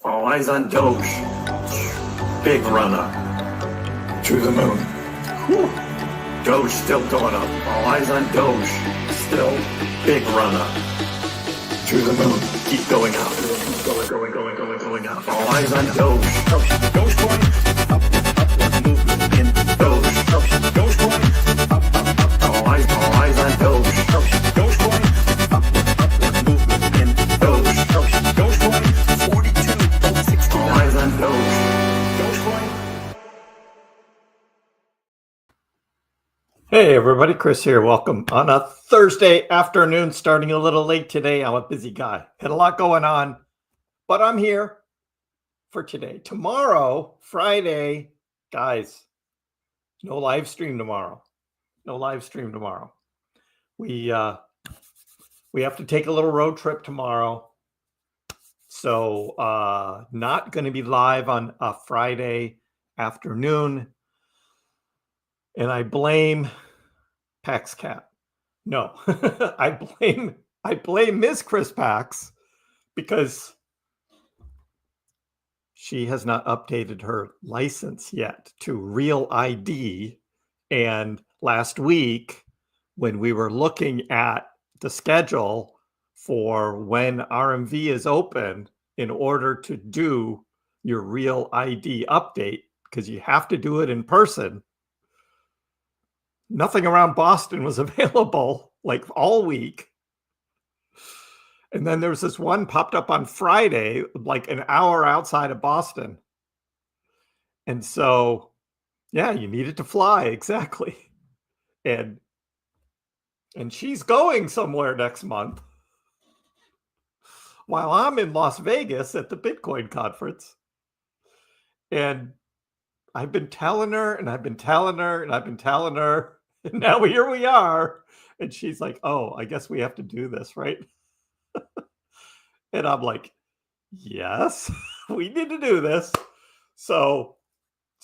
All eyes on Doge. Big run up. To the moon. Whew. Doge still going up. All eyes on Doge. Still big run up. To the moon. Keep going up. Going up. All eyes on Doge. Dogecoin. Upward movement in Doge. Dogecoin. Up. All eyes on Doge. Dogecoin. Upward movement in Doge. Dogecoin. 42.60. All eyes on Doge. Dogecoin. Hey everybody, Kriss here. Welcome on a Thursday afternoon, starting a little late today. I'm a busy guy. Had a lot going on, but I'm here for today. Tomorrow, Friday, guys, no live stream tomorrow. No live stream tomorrow. We have to take a little road trip tomorrow. So not going to be live on a Friday afternoon. And I blame PaxCat. No, I blame Ms. KrissPax because she has not updated her license yet to Real ID. And last week, when we were looking at the schedule for when RMV is open in order to do your Real ID update, because you have to do it in person, nothing around Boston was available like all week. And then there was this one popped up on Friday, like an hour outside of Boston. And so, yeah, you needed to fly. Exactly. And she's going somewhere next month while I'm in Las Vegas at the Bitcoin conference. And I've been telling her and I've been telling her and I've been telling her. And now here we are. And she's like, oh, I guess we have to do this, right? And I'm like, yes, we need to do this. So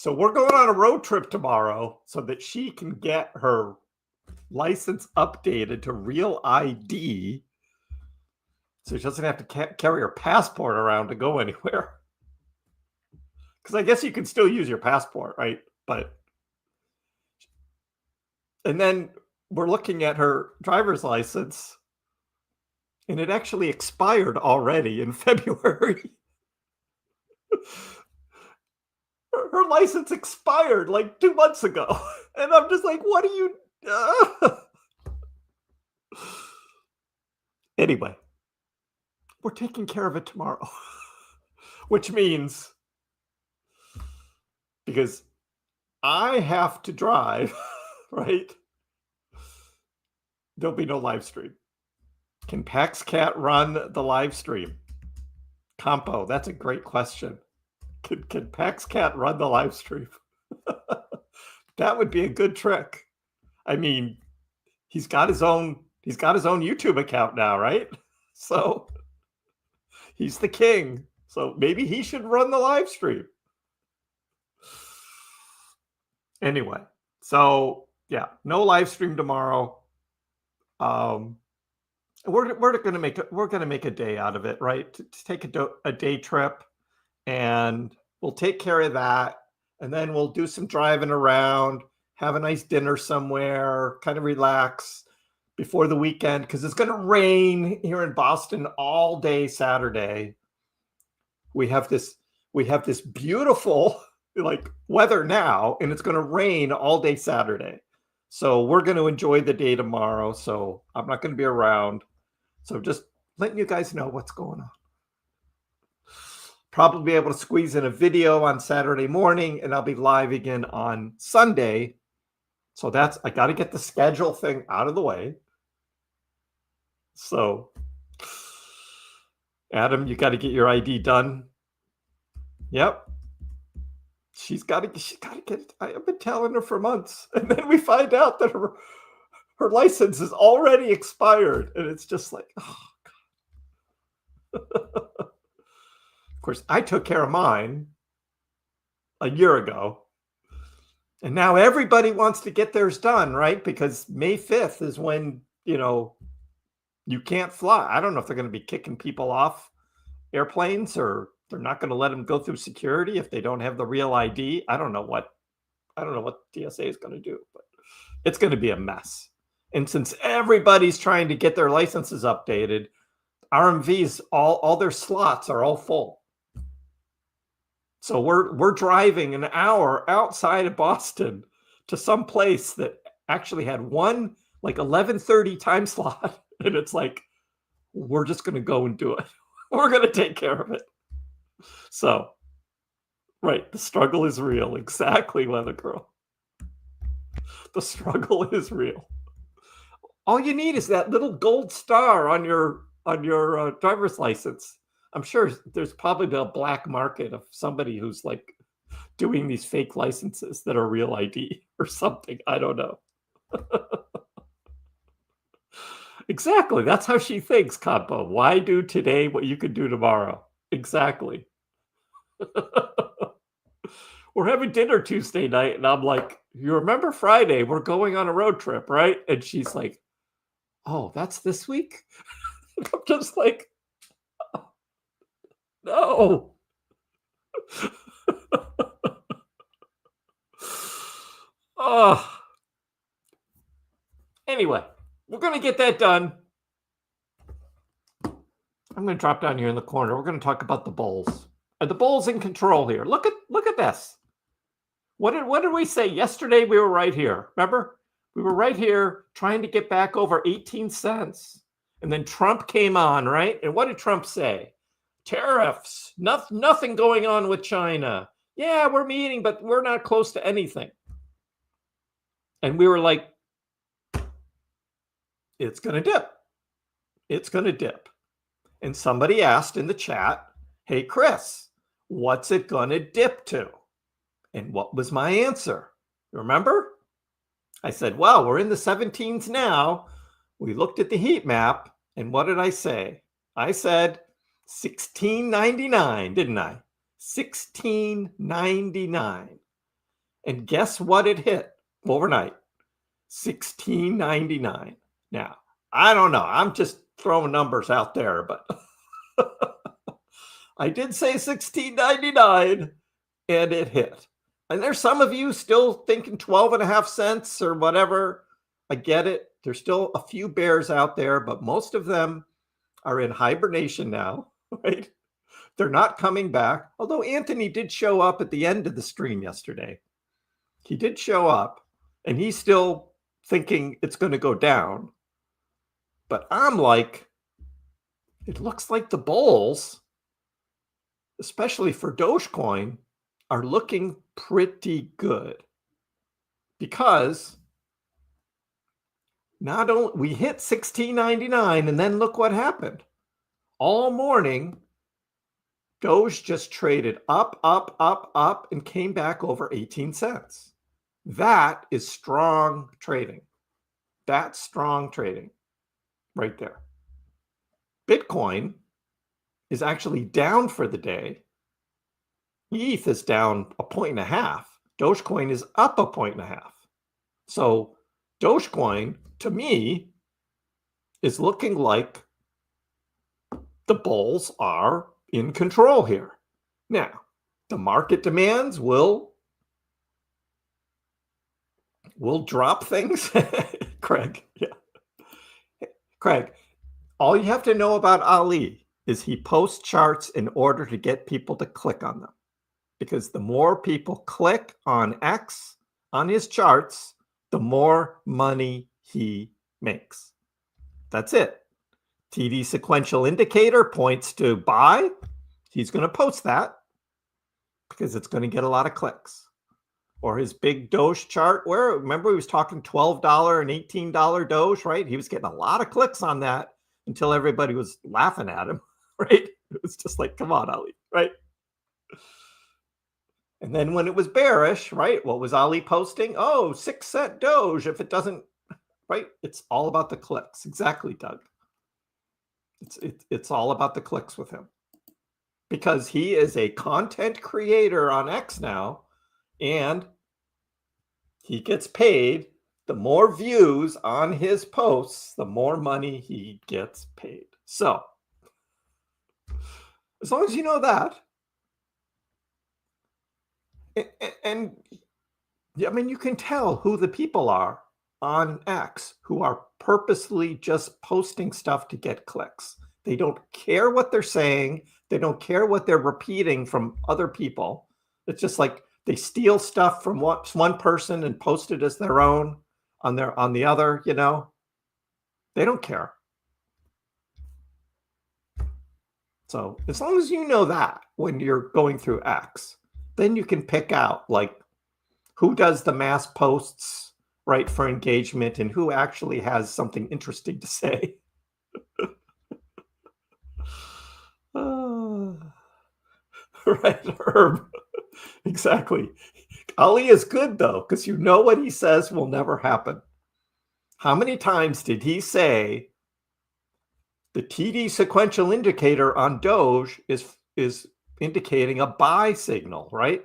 we're going on a road trip tomorrow so that she can get her license updated to Real ID. So she doesn't have to carry her passport around to go anywhere. Because I guess you can still use your passport, right? And then we're looking at her driver's license, and it actually expired already in February. Her license expired like 2 months ago. And I'm just like, what are you... Anyway, we're taking care of it tomorrow. Which means, because I have to drive, right? There'll be no live stream. Can PaxCat run the live stream? Compo, that's a great question. Can PaxCat run the live stream? That would be a good trick. I mean, he's got his own YouTube account now, right? So he's the king. So maybe he should run the live stream. Anyway, so yeah, no live stream tomorrow. We're gonna make a day out of it, right? To take a day trip, and we'll take care of that, and then we'll do some driving around, have a nice dinner somewhere, kind of relax before the weekend, because it's gonna rain here in Boston all day Saturday. We have this beautiful like weather now, and it's gonna rain all day Saturday. So we're going to enjoy the day tomorrow. So I'm not going to be around. So just letting you guys know what's going on. Probably be able to squeeze in a video on Saturday morning, and I'll be live again on Sunday. So I got to get the schedule thing out of the way. So Adam, you got to get your ID done. Yep. She's got to get it. I've been telling her for months. And then we find out that her license is already expired. And it's just like, oh, God. Of course, I took care of mine a year ago. And now everybody wants to get theirs done, right? Because May 5th is when, you can't fly. I don't know if they're going to be kicking people off airplanes or They're not going to let them go through security if they don't have the real ID. I don't know what TSA is going to do, but it's going to be a mess. And since everybody's trying to get their licenses updated, RMVs, all their slots are all full. So we're driving an hour outside of Boston to some place that actually had one like 11:30 time slot, and it's like, we're just going to go and do it. We're going to take care of it. So, right, the struggle is real. Exactly, Weather Girl. The struggle is real. All you need is that little gold star on your driver's license. I'm sure there's probably a black market of somebody who's like doing these fake licenses that are real ID or something. I don't know. Exactly. That's how she thinks, Kampo. Why do today what you could do tomorrow? Exactly. We're having dinner Tuesday night, and I'm like, you remember Friday? We're going on a road trip, right? And she's like, oh, that's this week? I'm just like, no. Oh. Anyway, we're going to get that done. I'm going to drop down here in the corner. We're going to talk about the bulls. Are the bulls in control here? Look at this. What did we say yesterday? We were right here. Remember? We were right here trying to get back over 18 cents. And then Trump came on, right? And what did Trump say? Tariffs. Nothing going on with China. Yeah, we're meeting, but we're not close to anything. And we were like, it's going to dip. It's going to dip. And somebody asked in the chat, hey, Chris, what's it going to dip to? And what was my answer? Remember? I said, well, we're in the 17s now. We looked at the heat map, and what did I say? I said $16.99, didn't I? $16.99. And guess what it hit overnight? $16.99. Now, I don't know. I'm just throwing numbers out there, but I did say $16.99, and it hit. And there's some of you still thinking 12.5 cents or whatever. I get it. There's still a few bears out there, but most of them are in hibernation now, right? They're not coming back. Although Anthony did show up at the end of the stream yesterday. He did show up, and he's still thinking it's going to go down. But I'm like, it looks like the bulls, especially for Dogecoin, are looking pretty good, because not only we hit $16.99, and then look what happened. All morning, Doge just traded up, and came back over 18 cents. That is strong trading. That's strong trading right there. Bitcoin is actually down for the day. ETH is down 1.5. Dogecoin is up 1.5. So Dogecoin, to me, is looking like the bulls are in control here. Now, the market demands will drop things. Craig, yeah. Craig, all you have to know about Ali is he posts charts in order to get people to click on them. Because the more people click on X, on his charts, the more money he makes. That's it. TD sequential indicator points to buy. He's going to post that because it's going to get a lot of clicks. Or his big Doge chart, where remember he was talking $12 and $18 Doge, right? He was getting a lot of clicks on that until everybody was laughing at him, right? It was just like, come on, Ali, right? And then when it was bearish, right, what was Ali posting? Oh, 6 cent Doge. If it doesn't, right, it's all about the clicks. Exactly, Doug. It's all about the clicks with him. Because he is a content creator on X now, and he gets paid. The more views on his posts, the more money he gets paid. So, as long as you know that, And I mean, you can tell who the people are on X who are purposely just posting stuff to get clicks. They don't care what they're saying. They don't care what they're repeating from other people. It's just like they steal stuff from one person and post it as their own on the other, you know. They don't care. So as long as you know that when you're going through X, then you can pick out like who does the mass posts, right, for engagement and who actually has something interesting to say. Right, Herb. Exactly. Ali is good though, because you know what he says will never happen. How many times did he say the TD sequential indicator on Doge is indicating a buy signal, right?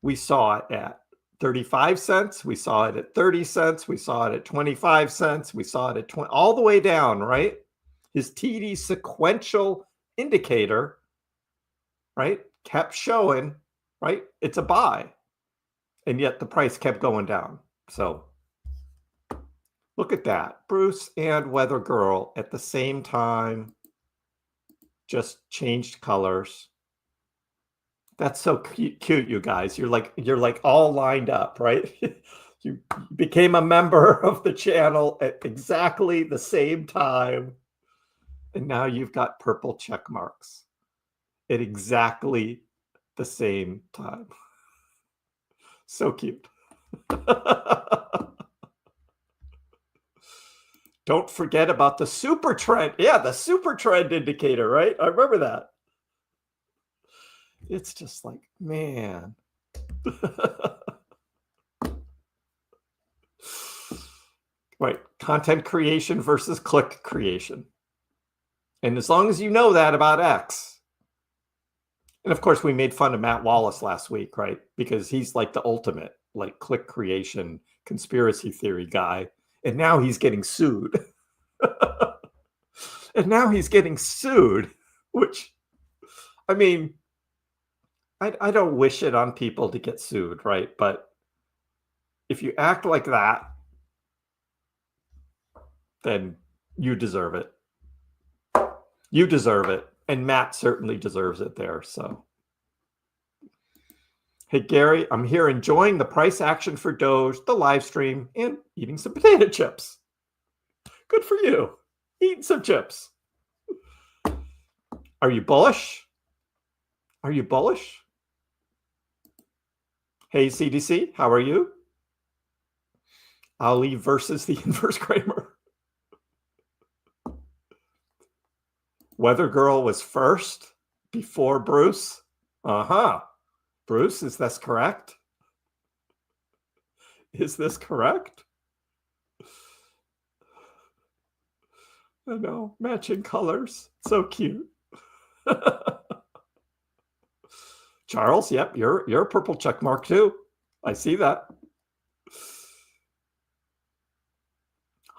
We saw it at 35 cents. We saw it at 30 cents. We saw it at 25 cents. We saw it at 20, all the way down, right? His TD sequential indicator, right, kept showing, right, it's a buy. And yet the price kept going down. So look at that. Bruce and Weather Girl at the same time just changed colors. That's so cute, you guys. You're like all lined up, right? You became a member of the channel at exactly the same time. And now you've got purple check marks at exactly the same time. So cute. Don't forget about the super trend. Yeah, the super trend indicator, right? I remember that. It's just like, man. Right. Content creation versus click creation. And as long as you know that about X. And of course, we made fun of Matt Wallace last week, right? Because he's like the ultimate, like click creation, conspiracy theory guy. And now he's getting sued. And now he's getting sued, which, I mean, I don't wish it on people to get sued, right? But if you act like that, then you deserve it. You deserve it. And Matt certainly deserves it there. So, hey, Gary, I'm here enjoying the price action for Doge, the live stream, and eating some potato chips. Good for you. Eating some chips. Are you bullish? Are you bullish? Hey, CDC, how are you? Ali versus the inverse Kramer. Weather Girl was first before Bruce. Uh-huh. Bruce, is this correct? Is this correct? I know, matching colors. So cute. Charles, yep, you're a purple check mark too. I see that.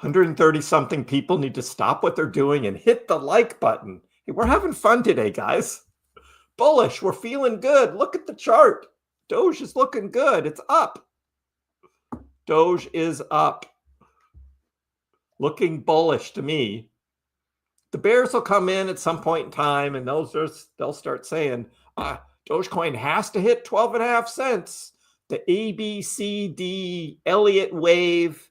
130 something people need to stop what they're doing and hit the like button. Hey, we're having fun today, guys. Bullish, we're feeling good. Look at the chart. Doge is looking good. It's up. Doge is up. Looking bullish to me. The bears will come in at some point in time and they'll start saying, Dogecoin has to hit 12.5 cents. The ABCD Elliott wave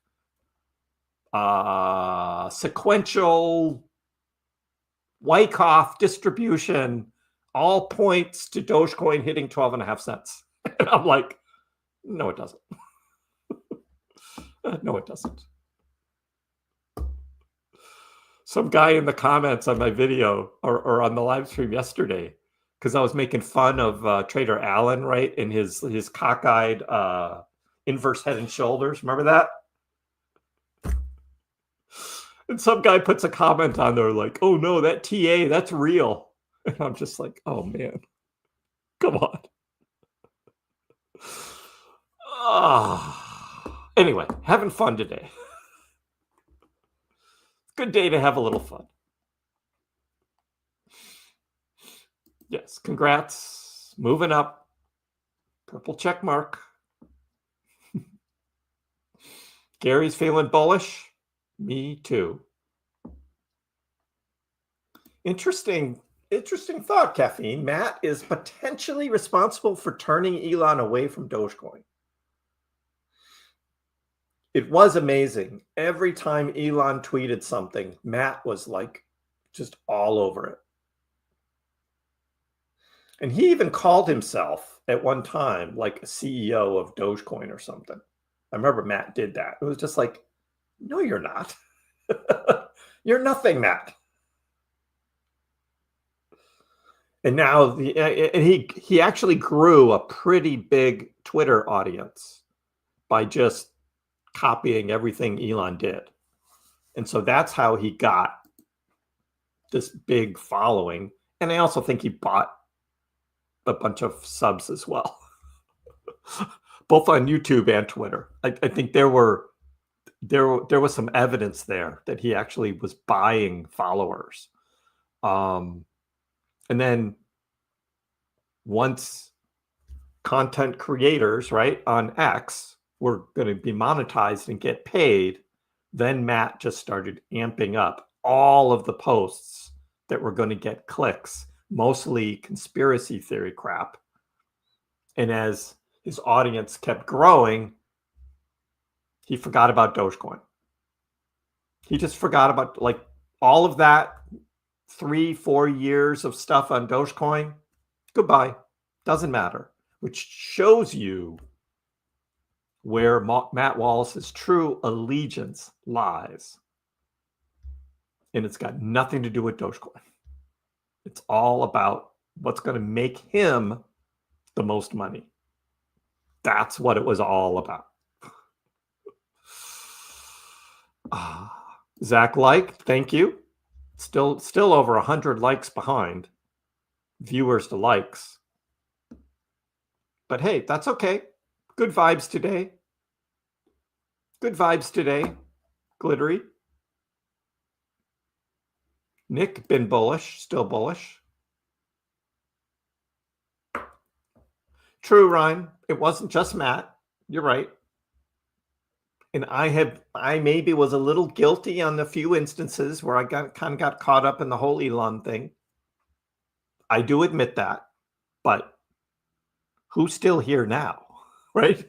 sequential Wyckoff distribution all points to Dogecoin hitting 12.5 cents. And I'm like, no, it doesn't. No, it doesn't. Some guy in the comments on my video or on the live stream yesterday, because I was making fun of Trader Allen, right? And his cockeyed inverse head and shoulders. Remember that? And some guy puts a comment on there like, oh no, that TA, that's real. And I'm just like, oh man, come on. Anyway, having fun today. Good day to have a little fun. Yes, congrats. Moving up. Purple check mark. Gary's feeling bullish. Me too. Interesting thought, Caffeine. Matt is potentially responsible for turning Elon away from Dogecoin. It was amazing. Every time Elon tweeted something, Matt was like just all over it. And he even called himself at one time like a CEO of Dogecoin or something. I remember Matt did that. It was just like, no, you're not. You're nothing, Matt. And now he actually grew a pretty big Twitter audience by just copying everything Elon did. And so that's how he got this big following. And I also think he bought a bunch of subs as well, both on YouTube and Twitter. I think there was some evidence there that he actually was buying followers. And then once content creators, right, on X were going to be monetized and get paid, then Matt just started amping up all of the posts that were going to get clicks, mostly conspiracy theory crap. And as his audience kept growing, he forgot about Dogecoin. He just forgot about like all of that 3-4 years of stuff on Dogecoin. Goodbye. Doesn't matter. Which shows you where Matt Wallace's true allegiance lies. And it's got nothing to do with Dogecoin. It's all about what's going to make him the most money. That's what it was all about. Zach liked, thank you. Still over 100 likes behind. Viewers to likes. But hey, that's okay. Good vibes today. Good vibes today. Glittery. Nick, been bullish, still bullish. True, Ryan. It wasn't just Matt. You're right. And I maybe was a little guilty on the few instances where I kind of got caught up in the whole Elon thing. I do admit that, but who's still here now, right?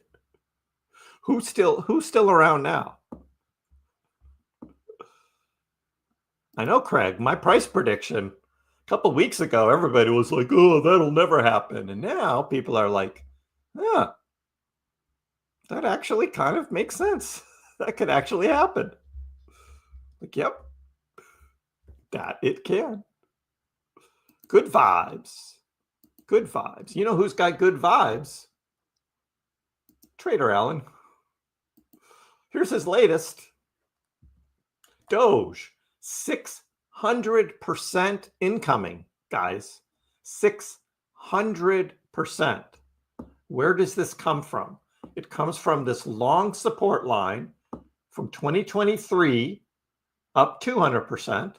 Who's still around now? I know, Craig, my price prediction a couple weeks ago, everybody was like, oh, that'll never happen. And now people are like, yeah, that actually kind of makes sense. That could actually happen. Like, yep, that it can. Good vibes. Good vibes. You know who's got good vibes? Trader Allen. Here's his latest. Doge, 600% incoming, guys. 600%. Where does this come from? It comes from this long support line from 2023 up 200%.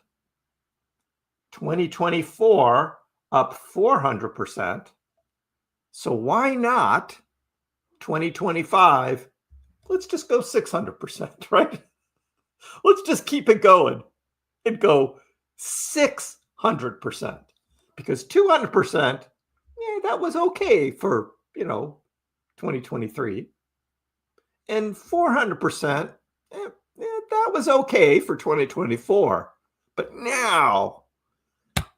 2024 up 400%. So why not 2025? Let's just go 600%, right? Let's just keep it going and go 600%, because 200%, that was okay for, 2023. And 400%, that was okay for 2024. But now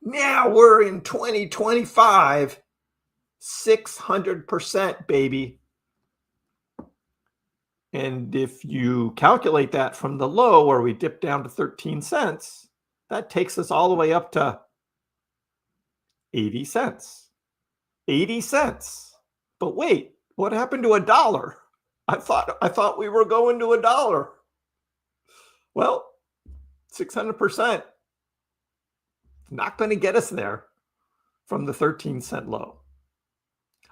we're in 2025, 600%, baby. And if you calculate that from the low where we dipped down to 13 cents, that takes us all the way up to 80 cents. 80 cents. But wait, what happened to $1? I thought we were going to $1. Well, 600%. Not going to get us there from the 13-cent low.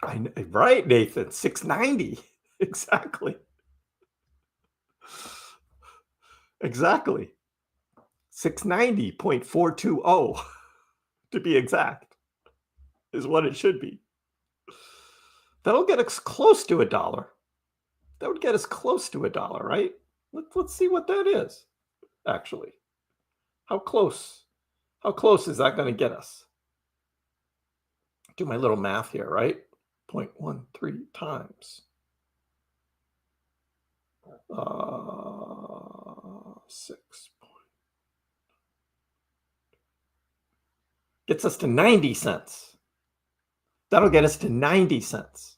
Right, Nathan? 690. Exactly. Exactly. 690.420 to be exact is what it should be. That'll get us close to $1. That would get us close to $1, right? Let's see what that is, actually. How close is that going to get us? Do my little math here, right? 0.13 times 6. Gets us to 90 cents. That'll get us to 90 cents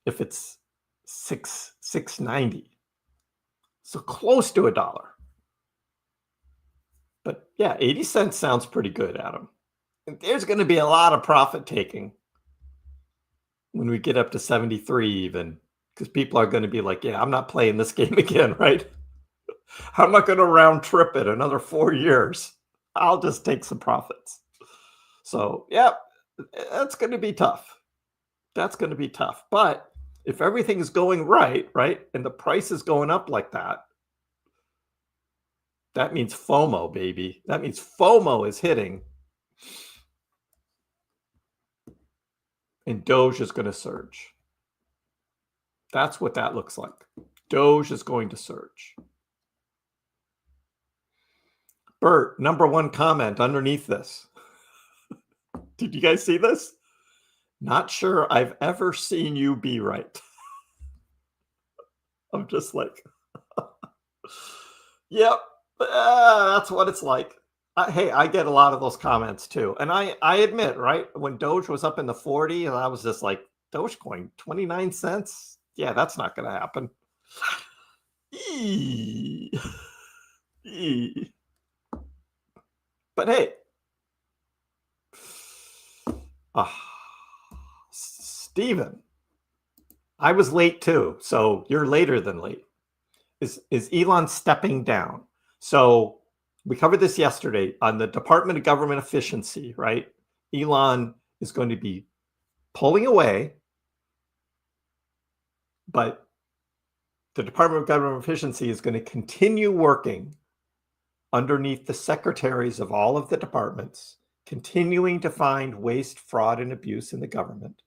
if it's 6.90. So close to $1. But yeah, 80 cents sounds pretty good, Adam. And there's going to be a lot of profit taking when we get up to 73 even, because people are going to be like, yeah, I'm not playing this game again, right? I'm not going to round trip it another 4 years. I'll just take some profits. So yeah, that's going to be tough. That's going to be tough. But if everything is going right, and the price is going up like that, that means FOMO, baby. That means FOMO is hitting. And Doge is going to surge. That's what that looks like. Doge is going to surge. Bert, number one comment underneath this. Did you guys see this? Not sure I've ever seen you be right. I'm just like, yep, that's what it's like. Hey, I get a lot of those comments too. And I admit, right, when Doge was up in the 40, I was just like, Dogecoin, 29 cents? Yeah, that's not going to happen. But hey, Steven, I was late too, so you're later than late. Is Elon stepping down? So we covered this yesterday on the Department of Government Efficiency, right? Elon is going to be pulling away, but the Department of Government Efficiency is going to continue working underneath the secretaries of all of the departments, continuing to find waste, fraud, and abuse in the government,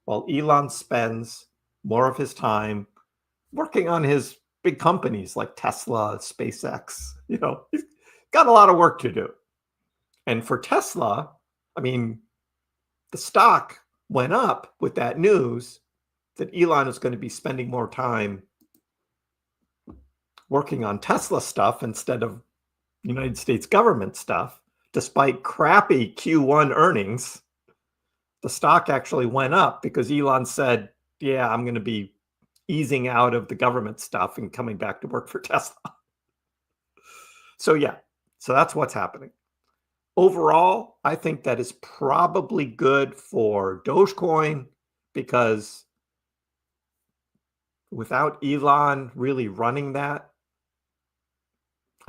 while Elon spends more of his time working on his big companies like Tesla, SpaceX. You know, he's got a lot of work to do. And for Tesla, I mean, the stock went up with that news that Elon is going to be spending more time working on Tesla stuff instead of United States government stuff. Despite crappy Q1 earnings, the stock actually went up because Elon said, yeah, I'm going to be easing out of the government stuff and coming back to work for Tesla. So yeah, so that's what's happening. Overall, I think that is probably good for Dogecoin because without Elon really running that,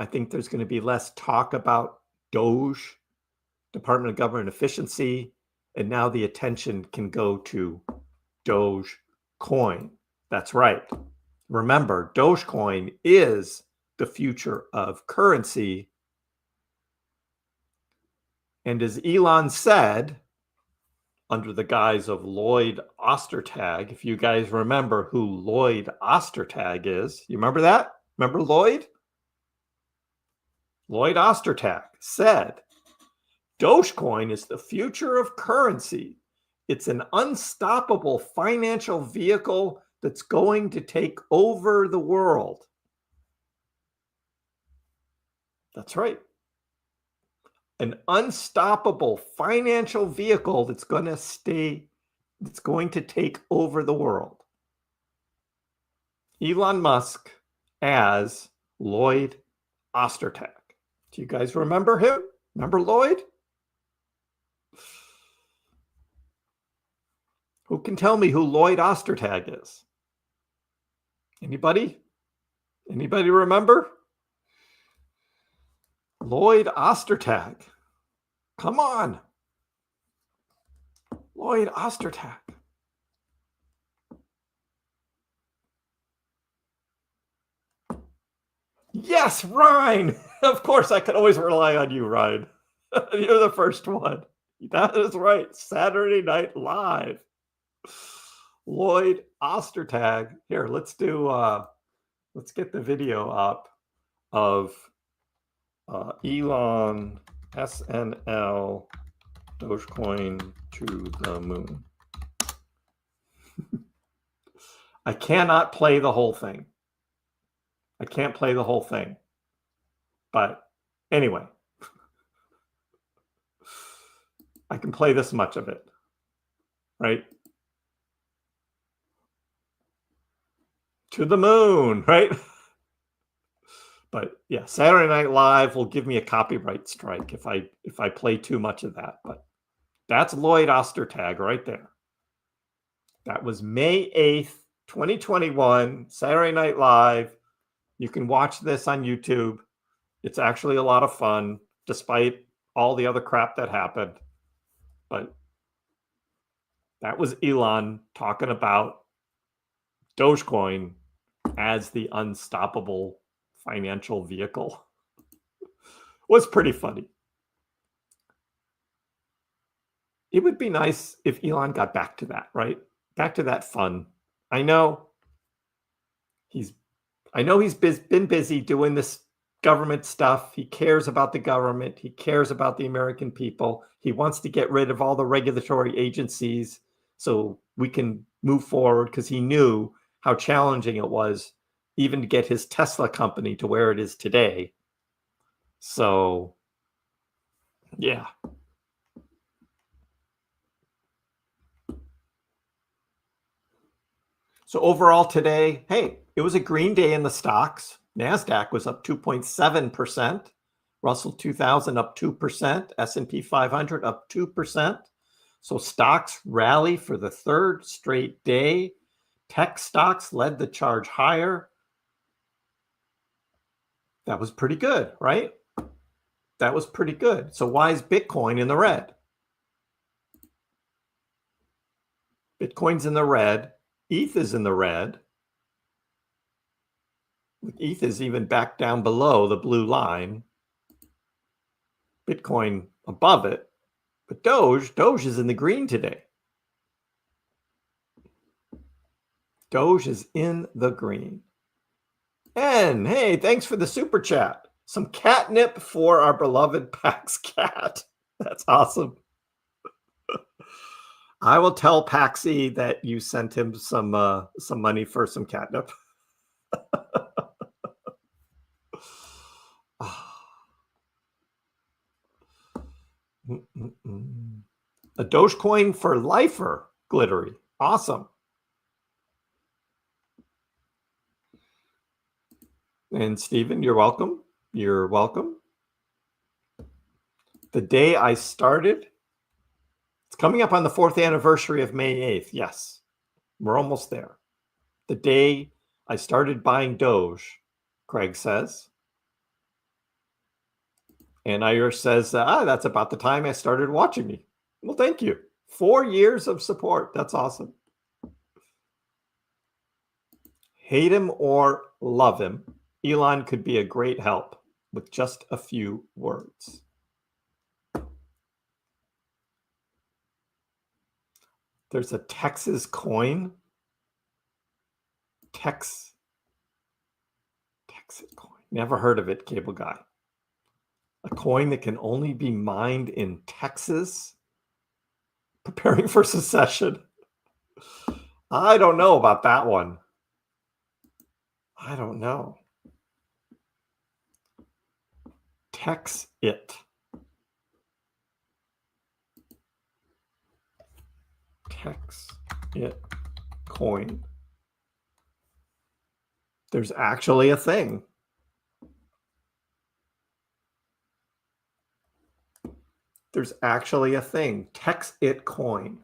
I think there's going to be less talk about Doge, Department of Government Efficiency, and now the attention can go to Dogecoin. That's right. Remember, Dogecoin is the future of currency. And as Elon said, under the guise of Lloyd Ostertag, if you guys remember who Lloyd Ostertag is, you remember that? Remember Lloyd? Lloyd Ostertag said, Dogecoin is the future of currency. It's an unstoppable financial vehicle that's going to take over the world. That's right. An unstoppable financial vehicle that's going to take over the world. Elon Musk as Lloyd Ostertag. Do you guys remember him? Remember Lloyd? Who can tell me who Lloyd Ostertag is? Anybody? Anybody remember? Lloyd Ostertag. Come on. Lloyd Ostertag. Yes, Ryan. Of course, I can always rely on you, Ryan. You're the first one. That is right. Saturday Night Live. Lloyd Ostertag. Here, let's get the video up of Elon SNL Dogecoin to the moon. I cannot play the whole thing. I can't play the whole thing. But anyway, I can play this much of it, right? To the moon, right? But yeah, Saturday Night Live will give me a copyright strike if I play too much of that. But that's Lloyd Ostertag right there. That was May 8th, 2021, Saturday Night Live. You can watch this on YouTube. It's actually a lot of fun, despite all the other crap that happened. But that was Elon talking about Dogecoin as the unstoppable financial vehicle. Was pretty funny. It would be nice if Elon got back to that, right? Back to that fun. I know he's been busy doing this government stuff. He cares about the government. He cares about the American people. He wants to get rid of all the regulatory agencies so we can move forward, because he knew how challenging it was even to get his Tesla company to where it is today. So, yeah. So overall today, hey, it was a green day in the stocks. NASDAQ was up 2.7%. Russell 2000 up 2%. S&P 500 up 2%. So stocks rally for the third straight day. Tech stocks led the charge higher. That was pretty good, right? That was pretty good. So why is Bitcoin in the red? Bitcoin's in the red. ETH is in the red. ETH is even back down below the blue line. Bitcoin above it. But Doge is in the green today. Doge is in the green. And hey, thanks for the super chat. Some catnip for our beloved Pax cat. That's awesome. I will tell Paxi that you sent him some money for some catnip. A Dogecoin for lifer, glittery. Awesome. And Stephen, you're welcome. You're welcome. The day I started, it's coming up on the 4th anniversary of May 8th. Yes, we're almost there. The day I started buying Doge, Craig says. And Irish says, that's about the time I started watching me. Well, thank you. 4 years of support. That's awesome. Hate him or love him, Elon could be a great help with just a few words. There's a Texas coin. Texas coin. Never heard of it, cable guy. A coin that can only be mined in Texas. Preparing for secession. I don't know about that one. I don't know. It. It coin. There's actually a thing. There's actually a thing. It coin.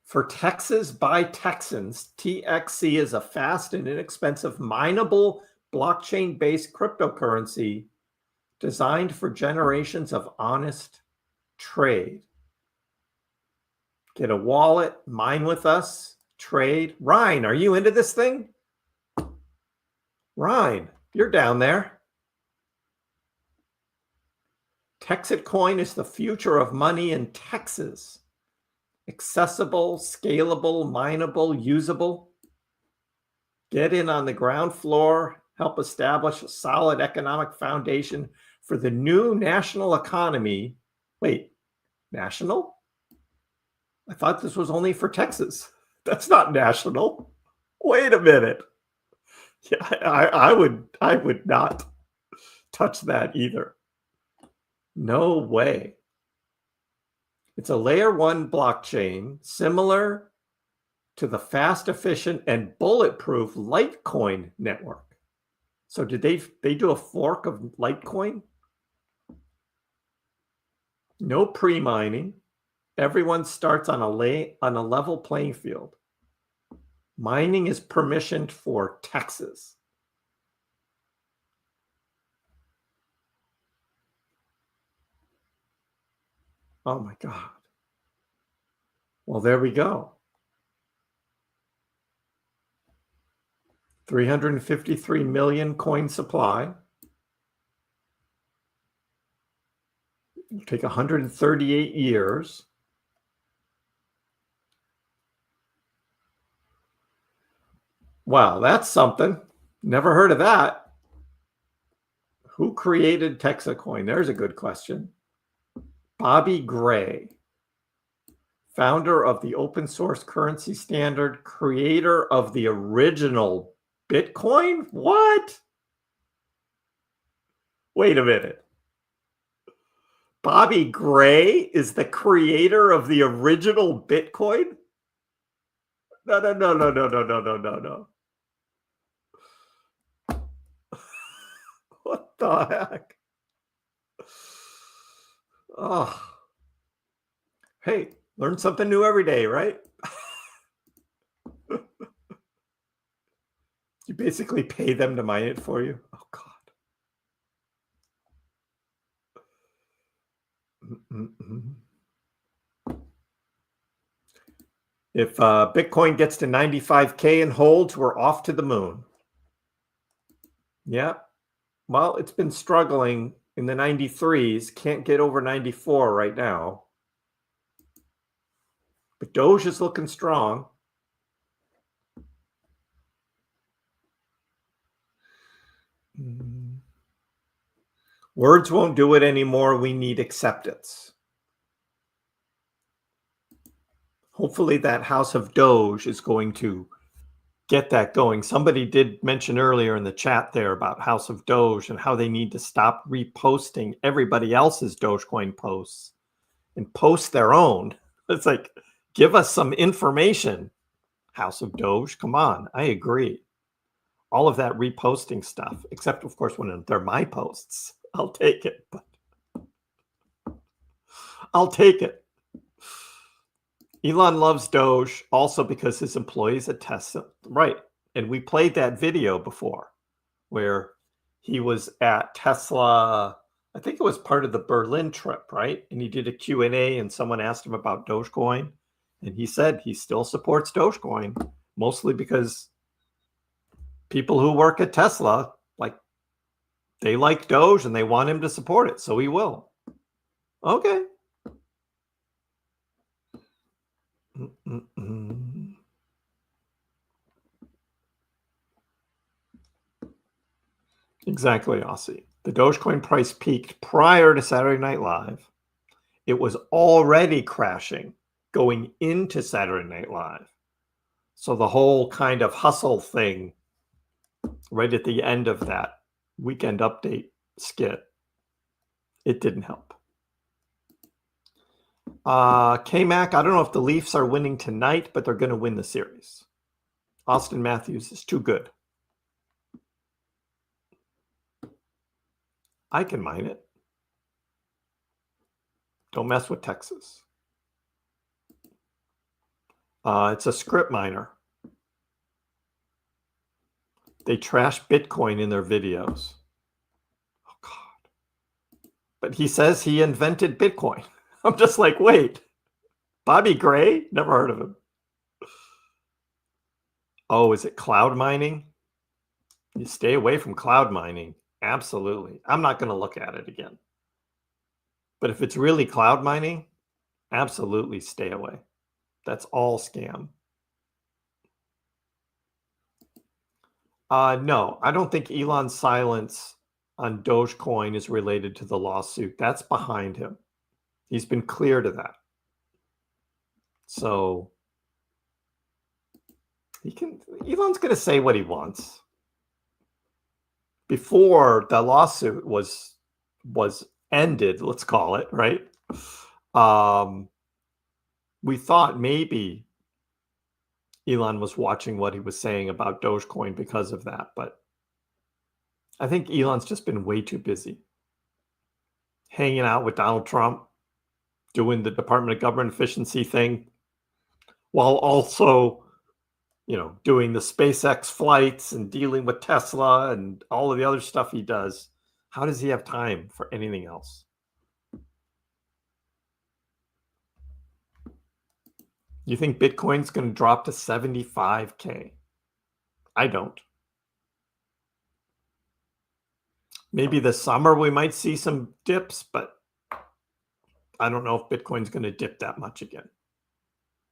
For Texas by Texans, TXC is a fast and inexpensive mineable blockchain-based cryptocurrency designed for generations of honest trade. Get a wallet, mine with us, trade. Ryan, are you into this thing? Ryan, you're down there. Texit coin is the future of money in Texas. Accessible, scalable, mineable, usable. Get in on the ground floor, help establish a solid economic foundation for the new national economy. Wait, national? I thought this was only for Texas. That's not national. Wait a minute. Yeah, I would not touch that either. No way. It's a layer 1 blockchain similar to the fast, efficient, and bulletproof Litecoin network. So did they do a fork of Litecoin? No pre-mining. Everyone starts on a level playing field. Mining is permissioned for Texas. Oh my God. Well, there we go. 353 million coin supply. It'll take 138 years. Wow, that's something. Never heard of that. Who created Texacoin? There's a good question. Bobby Gray, founder of the open source currency standard, creator of the original Bitcoin? What? Wait a minute. Bobby Gray is the creator of the original Bitcoin? No. What the heck? Oh. Hey, learn something new every day, right? You basically pay them to mine it for you. Oh, God. If Bitcoin gets to 95K and holds, we're off to the moon. Yeah. Well, it's been struggling in the 93s. Can't get over 94 right now. But Doge is looking strong. Words won't do it anymore. We need acceptance. Hopefully that House of Doge is going to get that going. Somebody did mention earlier in the chat there about House of Doge and how they need to stop reposting everybody else's Dogecoin posts and post their own. It's like, give us some information, House of Doge. Come on, I agree. All of that reposting stuff, except of course when they're my posts, I'll take it. But I'll take it. Elon loves Doge also because his employees at Tesla, right? And we played that video before where he was at Tesla. I think it was part of the Berlin trip, right? And he did a Q&A and someone asked him about Dogecoin. And he said he still supports Dogecoin, mostly because people who work at Tesla, they like Doge and they want him to support it. So he will. Okay. Exactly, Aussie. The Dogecoin price peaked prior to Saturday Night Live. It was already crashing going into Saturday Night Live. So the whole kind of hustle thing right at the end of that weekend update skit, it didn't help. K-Mac, I don't know if the Leafs are winning tonight, but they're going to win the series. Austin Matthews is too good. I can mine it. Don't mess with Texas. It's a script miner. They trash Bitcoin in their videos. Oh, God. But he says he invented Bitcoin. I'm just like, wait. Bobby Gray? Never heard of him. Oh, is it cloud mining? You stay away from cloud mining. Absolutely. I'm not going to look at it again. But if it's really cloud mining, absolutely stay away. That's all scam. No, I don't think Elon's silence on Dogecoin is related to the lawsuit. That's behind him. He's been clear to that. So Elon's going to say what he wants. Before the lawsuit was ended, let's call it, right? We thought maybe Elon was watching what he was saying about Dogecoin because of that, but I think Elon's just been way too busy hanging out with Donald Trump, doing the Department of Government Efficiency thing, while also, doing the SpaceX flights and dealing with Tesla and all of the other stuff he does. How does he have time for anything else? You think Bitcoin's going to drop to 75K? I don't. Maybe this summer we might see some dips, but I don't know if Bitcoin's going to dip that much again.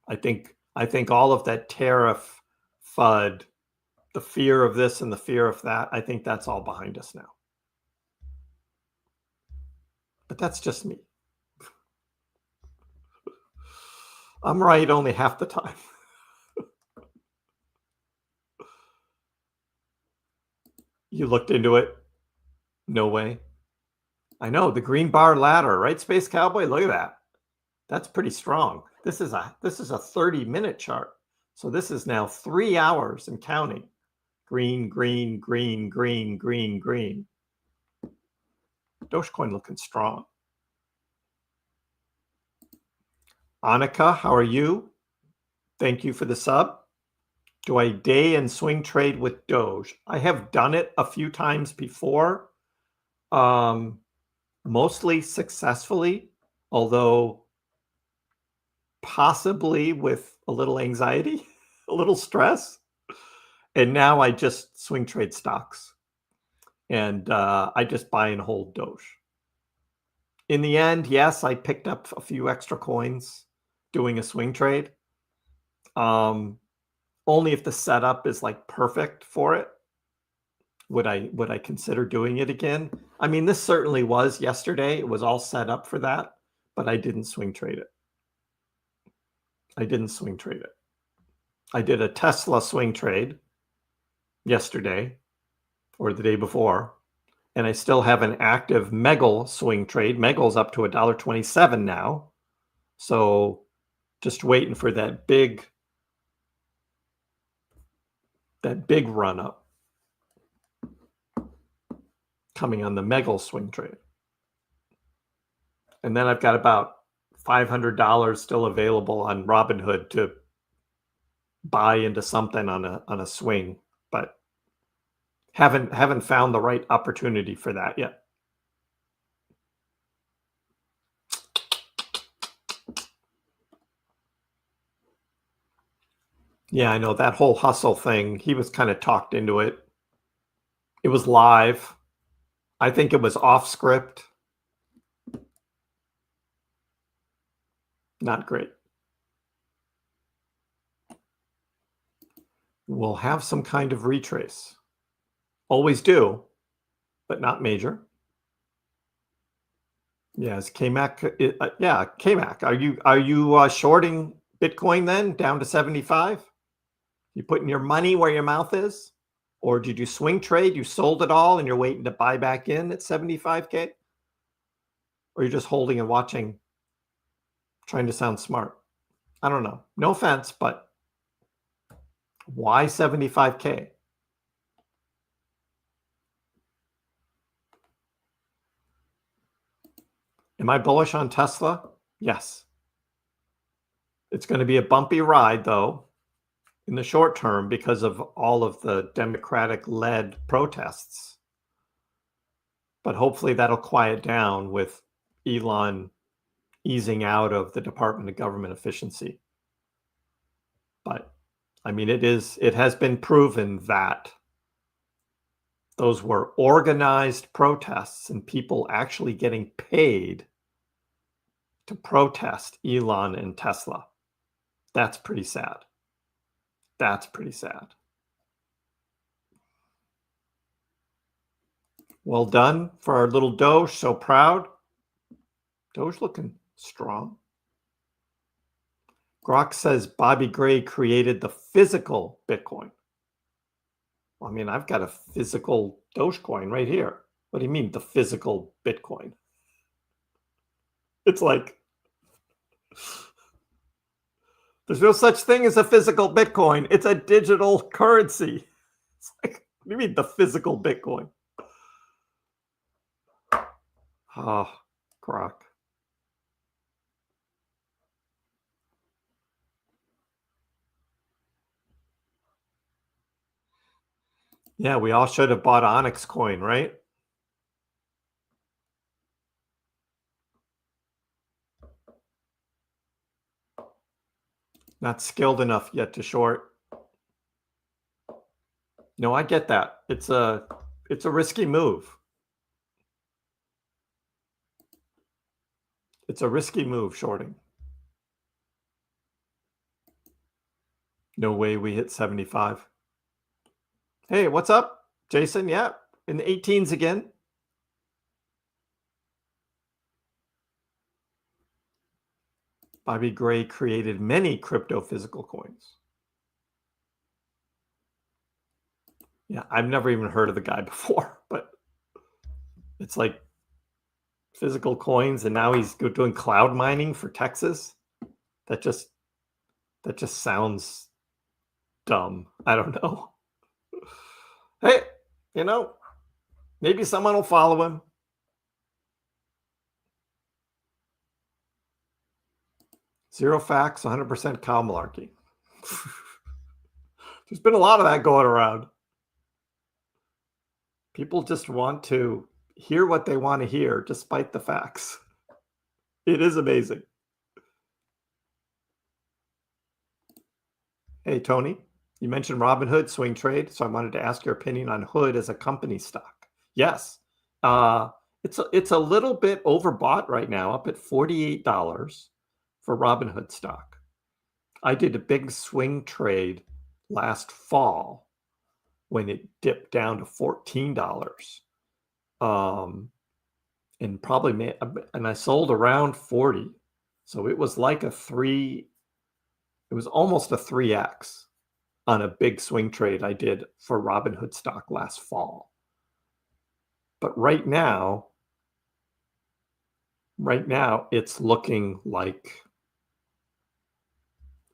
I think all of that tariff FUD, the fear of this and the fear of that, I think that's all behind us now. But that's just me. I'm right only half the time. You looked into it? No way. I know, the green bar ladder, right, Space Cowboy? Look at that. That's pretty strong. This is a 30-minute chart. So this is now 3 hours and counting. Green, green, green, green, green, green. Dogecoin looking strong. Annika, how are you? Thank you for the sub. Do I day and swing trade with Doge? I have done it a few times before, mostly successfully, although possibly with a little anxiety, a little stress. And now I just swing trade stocks. And I just buy and hold Doge. In the end, yes, I picked up a few extra coins doing a swing trade. Only if the setup is like perfect for it would I consider doing it again. I mean, this certainly was yesterday. It was all set up for that, but I didn't swing trade it. I did a Tesla swing trade yesterday or the day before, and I still have an active Megal swing trade. Megal's up to $1.27 now. So just waiting for that big run up coming on the Megal swing trade. And then I've got about $500 still available on Robinhood to buy into something on a swing, but haven't found the right opportunity for that yet. Yeah, I know that whole hustle thing. He was kind of talked into it. It was live. I think it was off script. Not great. We'll have some kind of retrace. Always do, but not major. Yes, KMAC. Yeah, KMAC. Are you shorting Bitcoin then down to 75? You putting your money where your mouth is? Or did you swing trade? You sold it all and you're waiting to buy back in at 75K? Or you're just holding and watching, trying to sound smart? I don't know. No offense, but why 75K? Am I bullish on Tesla? Yes. It's going to be a bumpy ride, though, in the short term because of all of the Democratic-led protests. But hopefully that'll quiet down with Elon easing out of the Department of Government Efficiency. But I mean, it has been proven that those were organized protests and people actually getting paid to protest Elon and Tesla. That's pretty sad. That's pretty sad. Well done for our little Doge. So proud. Doge looking strong. Grok says Bobby Gray created the physical Bitcoin. I mean, I've got a physical Dogecoin right here. What do you mean, the physical Bitcoin? It's like, there's no such thing as a physical Bitcoin. It's a digital currency. It's like, what do you mean, the physical Bitcoin? Oh, Grok. Yeah, we all should have bought Onyx coin, right? Not skilled enough yet to short. No, I get that. It's a risky move. It's a risky move, shorting. No way we hit 75. Hey, what's up, Jason? Yeah, in the 18s again. Bobby Gray created many crypto physical coins. Yeah, I've never even heard of the guy before, but it's like physical coins, and now he's doing cloud mining for Texas. That just sounds dumb. I don't know. Hey, you know, maybe someone will follow him. Zero facts, 100% cow malarkey. There's been a lot of that going around. People just want to hear what they want to hear despite the facts. It is amazing. Hey, Tony, you mentioned Robinhood swing trade, so I wanted to ask your opinion on Hood as a company stock. Yes, it's a little bit overbought right now, up at $48 for Robinhood stock. I did a big swing trade last fall when it dipped down to $14. And probably made, and I sold around 40. So it was like it was almost a 3x on a big swing trade I did for Robinhood stock last fall. But right now it's looking like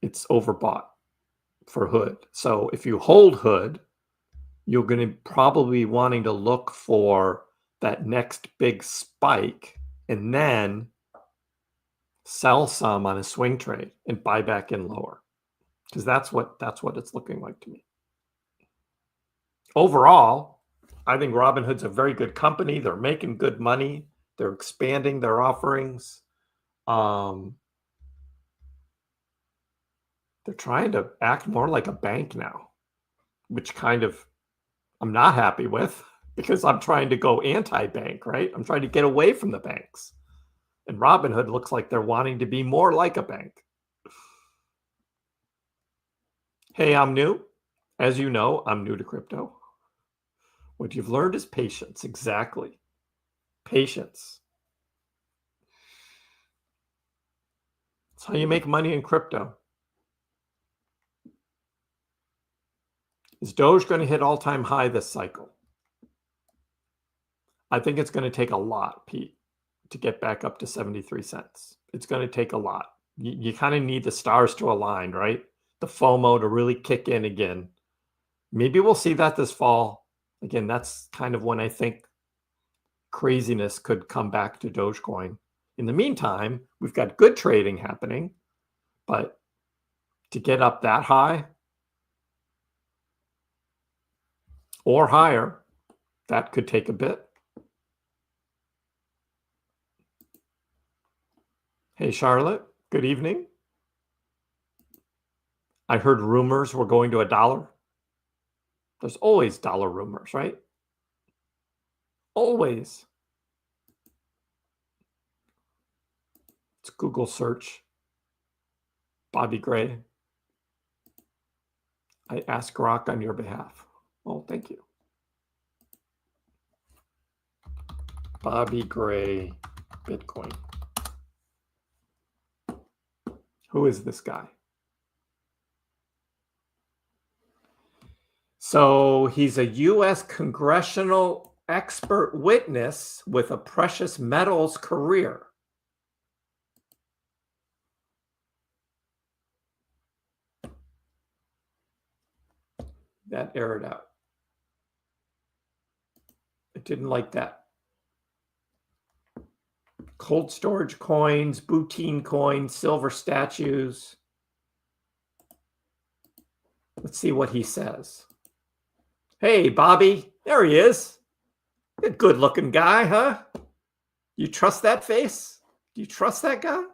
it's overbought for Hood. So if you hold Hood, you're going to probably be wanting to look for that next big spike and then sell some on a swing trade and buy back in lower, because that's what it's looking like to me. Overall, I think Robinhood's a very good company. They're making good money. They're expanding their offerings. They're trying to act more like a bank now, which kind of I'm not happy with, because I'm trying to go anti-bank, right? I'm trying to get away from the banks. And Robinhood looks like they're wanting to be more like a bank. Hey, I'm new. As you know, I'm new to crypto. What you've learned is patience. Exactly. Patience. That's how you make money in crypto. Is Doge going to hit all-time high this cycle? I think it's going to take a lot, Pete, to get back up to 73 cents. It's going to take a lot. You kind of need the stars to align, right? The FOMO to really kick in again. Maybe we'll see that this fall. Again, that's kind of when I think craziness could come back to Dogecoin. In the meantime, we've got good trading happening, but to get up that high or higher, that could take a bit. Hey, Charlotte, good evening. I heard rumors we're going to $1. There's always dollar rumors, right? Always. It's Google search. Bobby Gray. I ask Grok on your behalf. Oh, thank you. Bobby Gray, Bitcoin. Who is this guy? So he's a U.S. congressional expert witness with a precious metals career. That aired out. I didn't like that. Cold storage coins, Butine coins, silver statues. Let's see what he says. Hey, Bobby. There he is. A good-looking guy, huh? You trust that face? Do you trust that guy?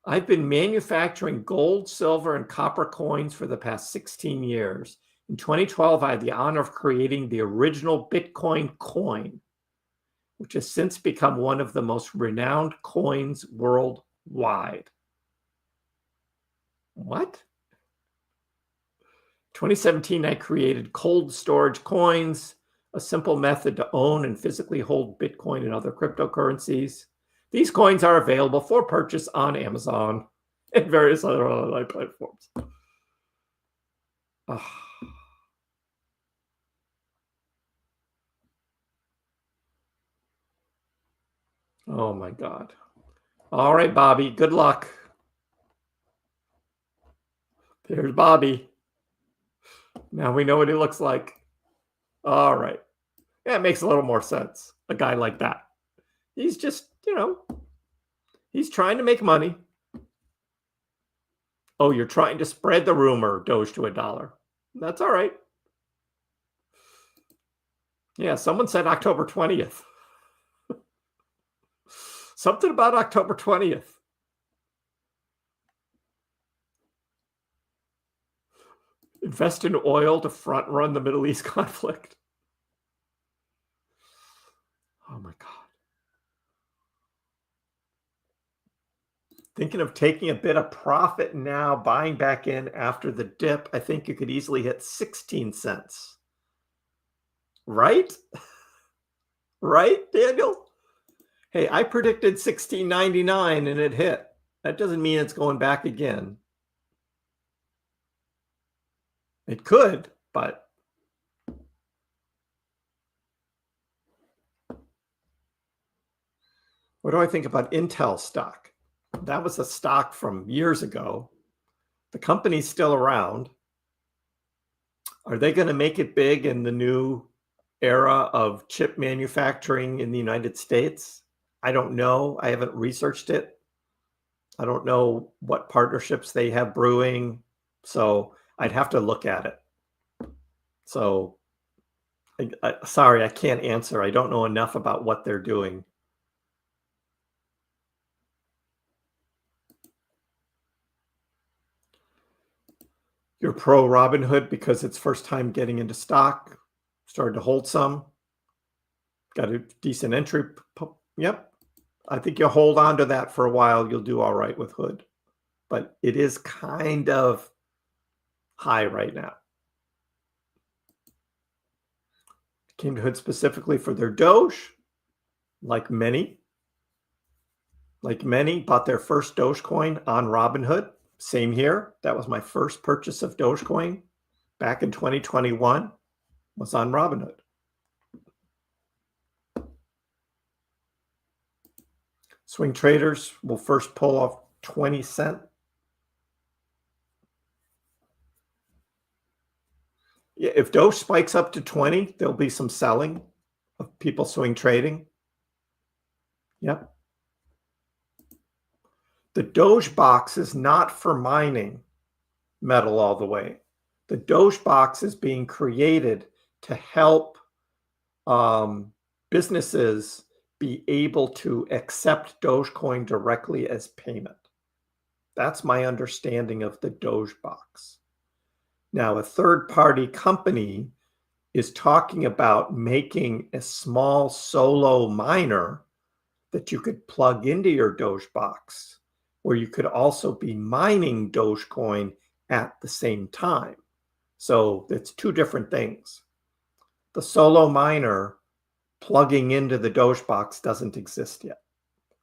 I've been manufacturing gold, silver, and copper coins for the past 16 years. In 2012, I had the honor of creating the original Bitcoin coin, which has since become one of the most renowned coins worldwide. What? 2017, I created cold storage coins, a simple method to own and physically hold Bitcoin and other cryptocurrencies. These coins are available for purchase on Amazon and various other online platforms. Oh my God. All right, Bobby, good luck. There's Bobby. Now we know what he looks like. All right. Yeah, it makes a little more sense. A guy like that. He's just, he's trying to make money. Oh, you're trying to spread the rumor, Doge to $1. That's all right. Yeah, someone said October 20th. Something about October 20th. Invest in oil to front run the Middle East conflict. Oh my God. Thinking of taking a bit of profit now, buying back in after the dip. I think you could easily hit 16 cents. Right? Right, Daniel? Hey, I predicted $16.99 and it hit. That doesn't mean it's going back again. It could, but what do I think about Intel stock? That was a stock from years ago. The company's still around. Are they going to make it big in the new era of chip manufacturing in the United States? I don't know. I haven't researched it. I don't know what partnerships they have brewing. So I'd have to look at it. So sorry, I can't answer. I don't know enough about what they're doing. You're pro Robinhood because it's first time getting into stock. Started to hold some. Got a decent entry. Yep. I think you'll hold on to that for a while. You'll do all right with Hood. But it is kind of high right now. Came to Hood specifically for their Doge. Like many, bought their first Dogecoin on Robinhood. Same here. That was my first purchase of Dogecoin back in 2021. Was on Robinhood. Swing traders will first pull off 20 cent. Yeah, if Doge spikes up to 20, there'll be some selling of people swing trading. Yep. The Doge box is not for mining metal all the way. The Doge box is being created to help businesses be able to accept Dogecoin directly as payment. That's my understanding of the Doge box. Now, a third-party company is talking about making a small solo miner that you could plug into your Doge box, where you could also be mining Dogecoin at the same time. So it's two different things. The solo miner plugging into the Doge box doesn't exist yet.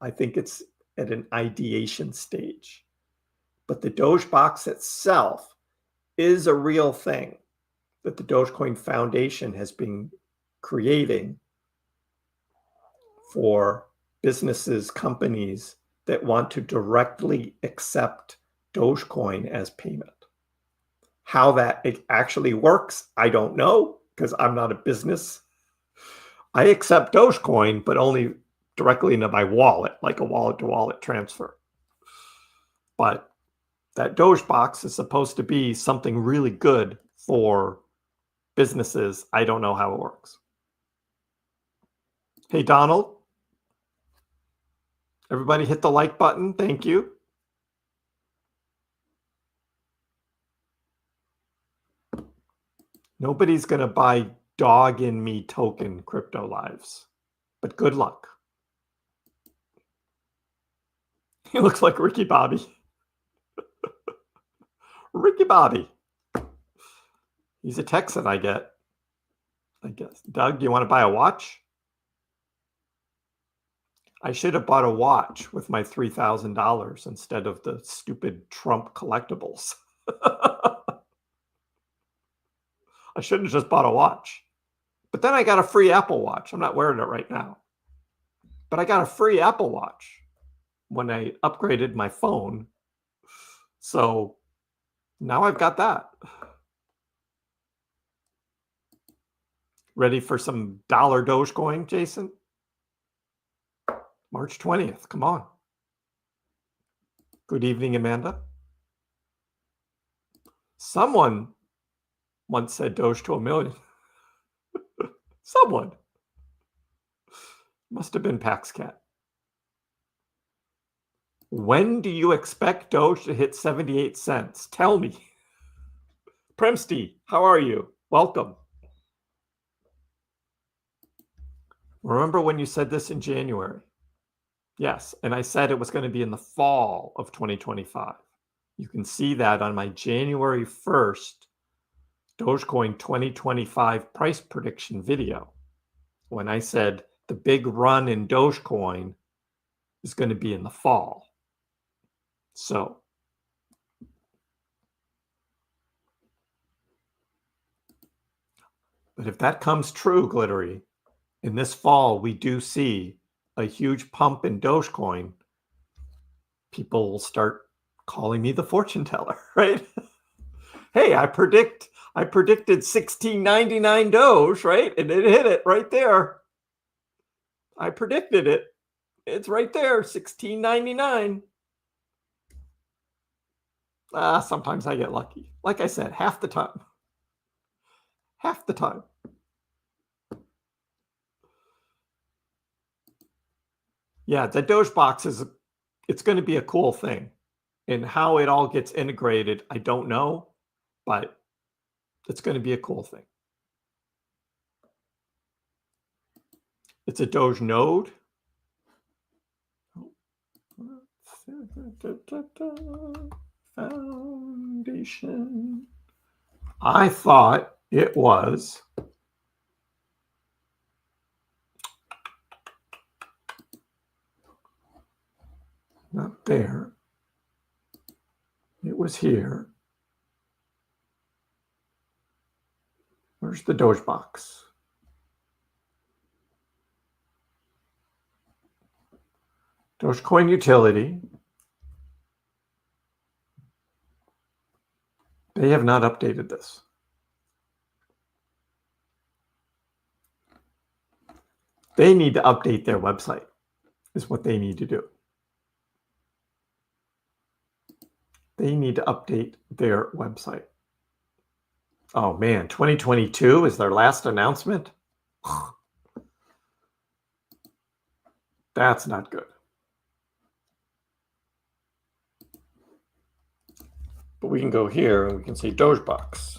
I think it's at an ideation stage. But the Doge box itself is a real thing that the Dogecoin Foundation has been creating for businesses, companies that want to directly accept Dogecoin as payment. How that actually works, I don't know, because I'm not a business. I accept Dogecoin, but only directly into my wallet, like a wallet-to-wallet transfer. But that Doge box is supposed to be something really good for businesses. I don't know how it works. Hey, Donald. Everybody hit the like button. Thank you. Nobody's going to buy dog in me token crypto lives, but good luck. He looks like Ricky Bobby. Ricky Bobby. He's a Texan, I guess. Doug, do you want to buy a watch? I should have bought a watch with my $3,000 instead of the stupid Trump collectibles. I shouldn't have just bought a watch. But then I got a free Apple Watch. I'm not wearing it right now. But I got a free Apple Watch when I upgraded my phone. So now I've got that. Ready for some dollar Dogecoin, Jason? March 20th. Come on. Good evening, Amanda. Someone once said Doge to 1 million. Someone. Must have been PaxCat. When do you expect Doge to hit 78 cents? Tell me. Premsty, how are you? Welcome. Remember when you said this in January? Yes, and I said it was going to be in the fall of 2025. You can see that on my January 1st Dogecoin 2025 price prediction video, when I said the big run in Dogecoin is going to be in the fall. So but if that comes true, Glittery, in this fall we do see a huge pump in Dogecoin, people will start calling me the fortune teller, right? Hey, I predicted 1699 Doge, right? And it hit it right there. I predicted it. It's right there, 1699. Sometimes I get lucky. Like I said, half the time. Half the time. Yeah, the Doge box it's going to be a cool thing. And how it all gets integrated, I don't know, but it's going to be a cool thing. It's a Doge node. Foundation. I thought it was not there. It was here. Where's the Doge box? Dogecoin utility. They have not updated this. They need to update their website, is what they need to do. They need to update their website. Oh man, 2022 is their last announcement? That's not good. But we can go here and we can say Doge box.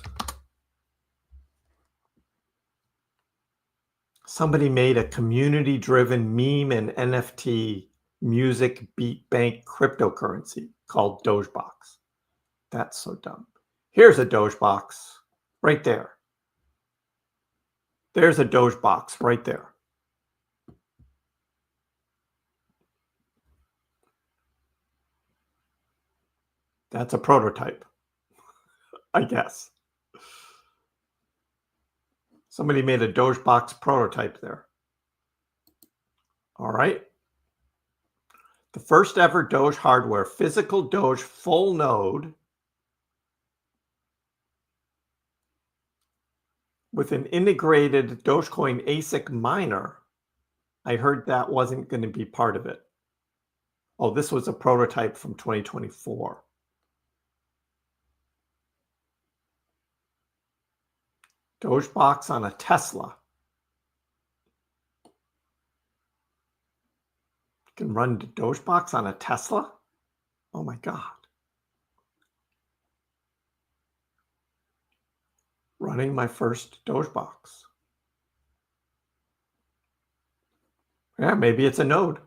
Somebody made a community-driven meme and NFT music beat bank cryptocurrency called Dogebox. That's so dumb. Here's a Dogebox right there. There's a Dogebox right there. That's a prototype, I guess. Somebody made a Dogebox prototype there. All right. The first ever Doge hardware, physical Doge full node with an integrated Dogecoin ASIC miner. I heard that wasn't going to be part of it. Oh, this was a prototype from 2024. Dogebox on a Tesla. You can run Dogebox on a Tesla? Oh my God. Running my first Dogebox. Yeah, maybe it's a node.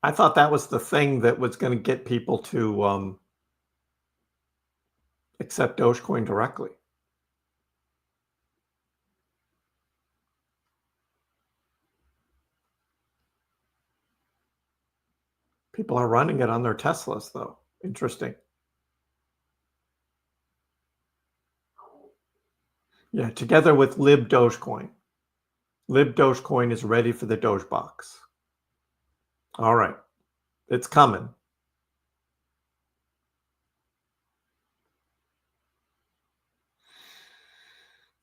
I thought that was the thing that was going to get people to accept Dogecoin directly. People are running it on their Teslas, though. Interesting. Yeah, together with Lib Dogecoin. Lib Dogecoin is ready for the Dogebox. All right. It's coming.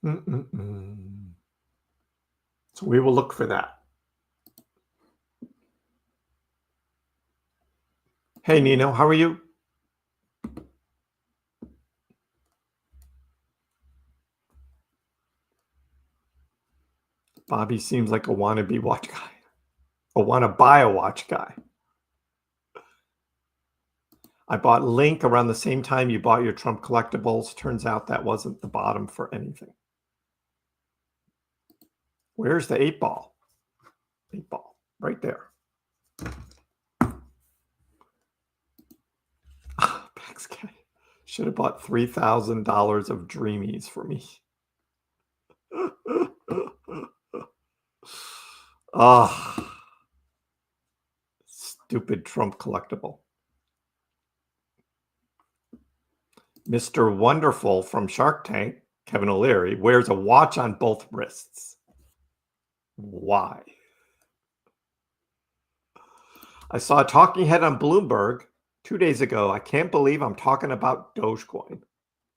So we will look for that. Hey, Nino, how are you? Bobby seems like a wannabe watch guy. A wanna buy a watch guy. I bought Link around the same time you bought your Trump collectibles. Turns out that wasn't the bottom for anything. Where's the 8-ball? 8-ball, right there. Pax K. Should have bought $3,000 of Dreamies for me. Ah, stupid Trump collectible. Mr. Wonderful from Shark Tank, Kevin O'Leary, wears a watch on both wrists. Why? I saw a talking head on Bloomberg 2 days ago. I can't believe I'm talking about Dogecoin.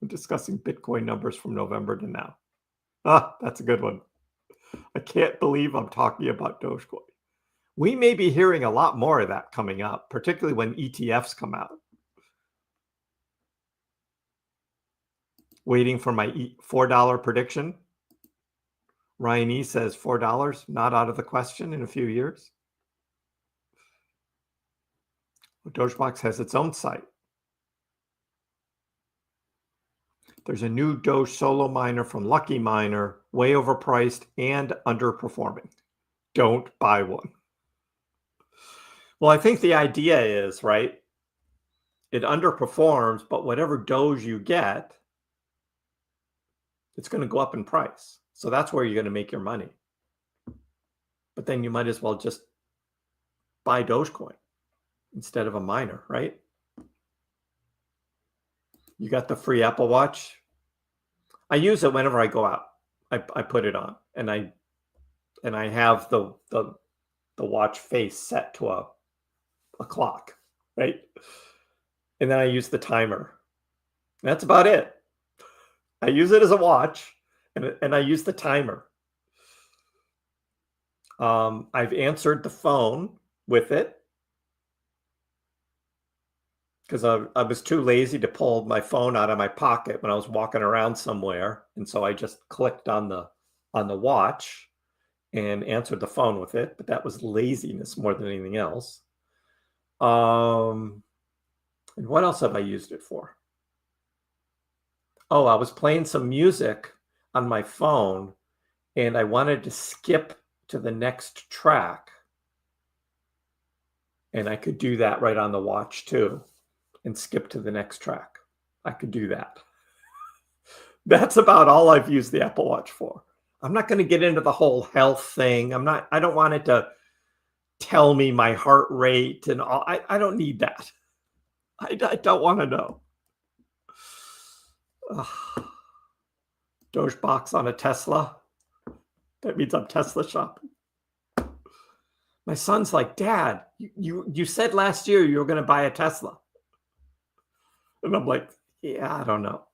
I'm discussing Bitcoin numbers from November to now. Ah, that's a good one. I can't believe I'm talking about Dogecoin. We may be hearing a lot more of that coming up, particularly when ETFs come out. Waiting for my $4 prediction. Ryan E says $4, not out of the question in a few years. Dogebox has its own site. There's a new Doge solo miner from Lucky Miner, way overpriced and underperforming. Don't buy one. Well, I think the idea is, right, it underperforms, but whatever Doge you get, it's going to go up in price. So that's where you're going to make your money. But then you might as well just buy Dogecoin instead of a miner, right? You got the free Apple Watch. I use it whenever I go out. I put it on, and I have the watch face set to a clock, right? And then I use the timer. That's about it. I use it as a watch, and I use the timer. I've answered the phone with it because I was too lazy to pull my phone out of my pocket when I was walking around somewhere, and so I just clicked on the watch and answered the phone with it. But that was laziness more than anything else. And what else have I used it for? Oh, I was playing some music on my phone and I wanted to skip to the next track. And I could do that right on the watch too and skip to the next track. I could do that. That's about all I've used the Apple Watch for. I'm not going to get into the whole health thing. I don't want it to tell me my heart rate and all. I don't need that. I don't want to know. Doge box on a Tesla. That means I'm Tesla shopping. My son's like, Dad, you said last year you were going to buy a Tesla. And I'm like, yeah, I don't know.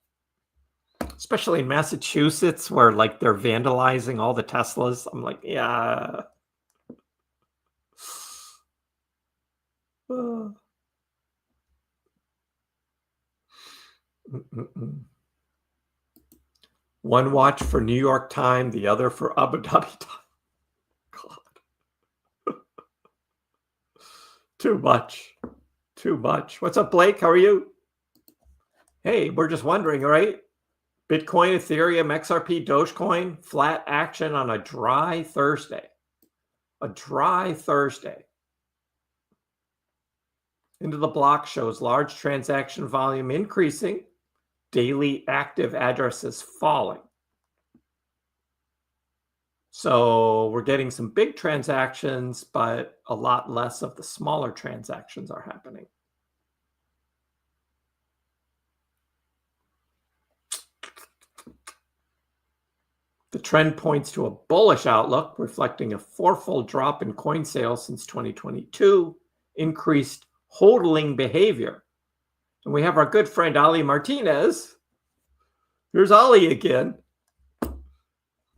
Especially in Massachusetts where like they're vandalizing all the Teslas. I'm like, yeah. One watch for New York time, the other for Abu Dhabi time. God. Too much. Too much. What's up, Blake? How are you? Hey, we're just wondering, right? Bitcoin, Ethereum, XRP, Dogecoin, flat action on a dry Thursday. A dry Thursday. Into the block shows large transaction volume increasing, daily active addresses falling. So we're getting some big transactions, but a lot less of the smaller transactions are happening. The trend points to a bullish outlook, reflecting a fourfold drop in coin sales since 2022, increased hodling behavior. And we have our good friend Ali Martinez. Here's Ali again.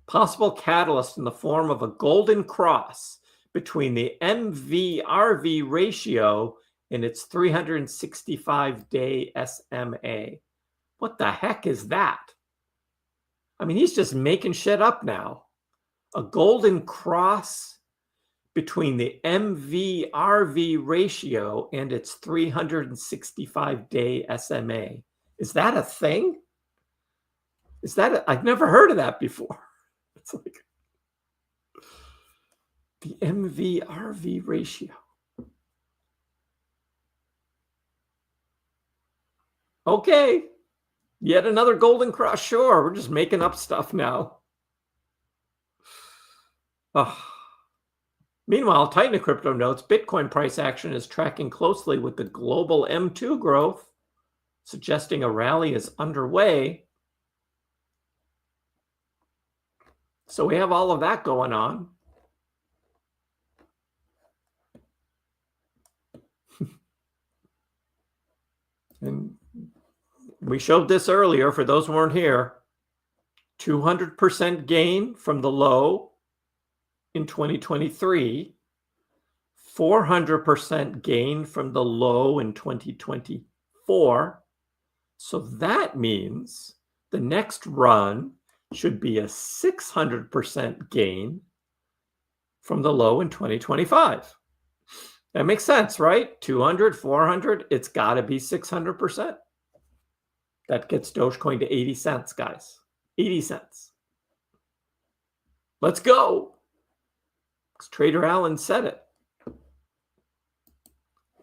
Possible catalyst in the form of a golden cross between the MV-RV ratio and its 365-day SMA. What the heck is that? I mean, he's just making shit up now. A golden cross between the MV-RV ratio and its 365-day SMA. Is that a thing? Is that I've never heard of that before. It's like the MV-RV ratio. Okay. Yet another golden cross. Sure, we're just making up stuff now. Meanwhile, tighten the crypto notes, Bitcoin price action is tracking closely with the global M2 growth, suggesting a rally is underway. So we have all of that going on. And we showed this earlier for those who weren't here. 200% gain from the low in 2023. 400% gain from the low in 2024. So that means the next run should be a 600% gain from the low in 2025. That makes sense, right? 200, 400, it's got to be 600%. That gets Dogecoin to 80 cents, guys. 80 cents. Let's go. Trader Allen said it.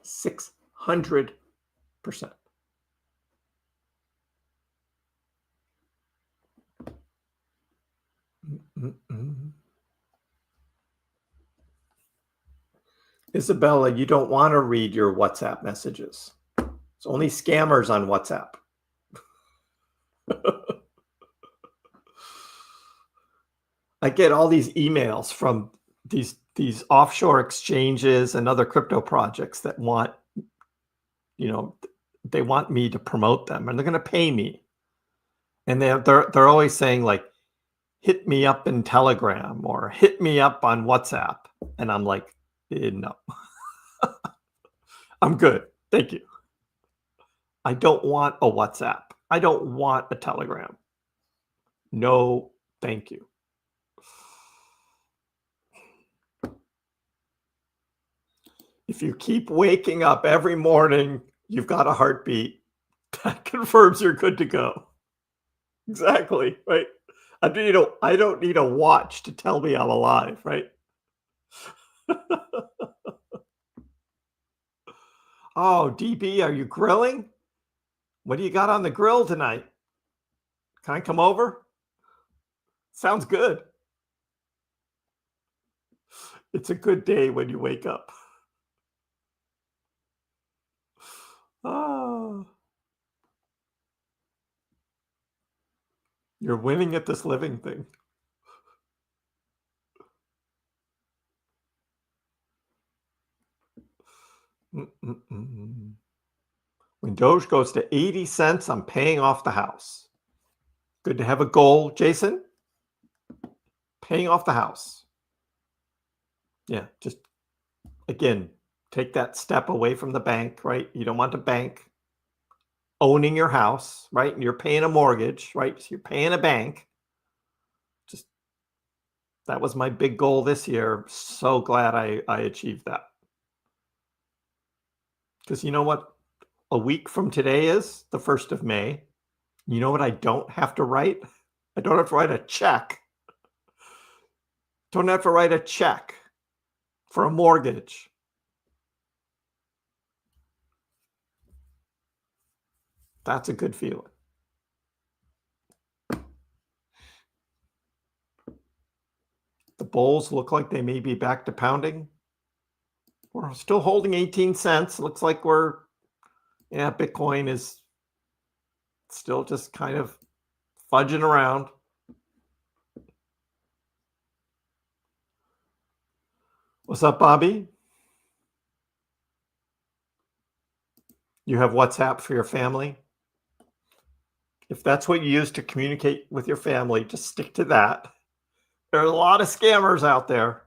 600%. Isabella, you don't want to read your WhatsApp messages. It's only scammers on WhatsApp. I get all these emails from these offshore exchanges and other crypto projects that want, they want me to promote them and they're going to pay me. And they're always saying like, hit me up in Telegram or hit me up on WhatsApp. And I'm like, no, I'm good. Thank you. I don't want a WhatsApp. I don't want a Telegram. No, thank you. If you keep waking up every morning, you've got a heartbeat. That confirms you're good to go. Exactly, right? I don't need a watch to tell me I'm alive, right? Oh, DB, are you grilling? What do you got on the grill tonight? Can I come over? Sounds good. It's a good day when you wake up. Oh, you're winning at this living thing. Mm-mm-mm. When Doge goes to 80 cents, I'm paying off the house. Good to have a goal, Jason. Paying off the house. Yeah, just again, take that step away from the bank, right? You don't want the bank owning your house, right? And you're paying a mortgage, right? So you're paying a bank. Just that was my big goal this year. So glad I achieved that. Because you know what a week from today is? The 1st of May. You know what I don't have to write? I don't have to write a check. Don't have to write a check for a mortgage. That's a good feeling. The bulls look like they may be back to pounding. We're still holding 18 cents. Looks like Bitcoin is still just kind of fudging around. What's up, Bobby? You have WhatsApp for your family? If that's what you use to communicate with your family, just stick to that. There are a lot of scammers out there.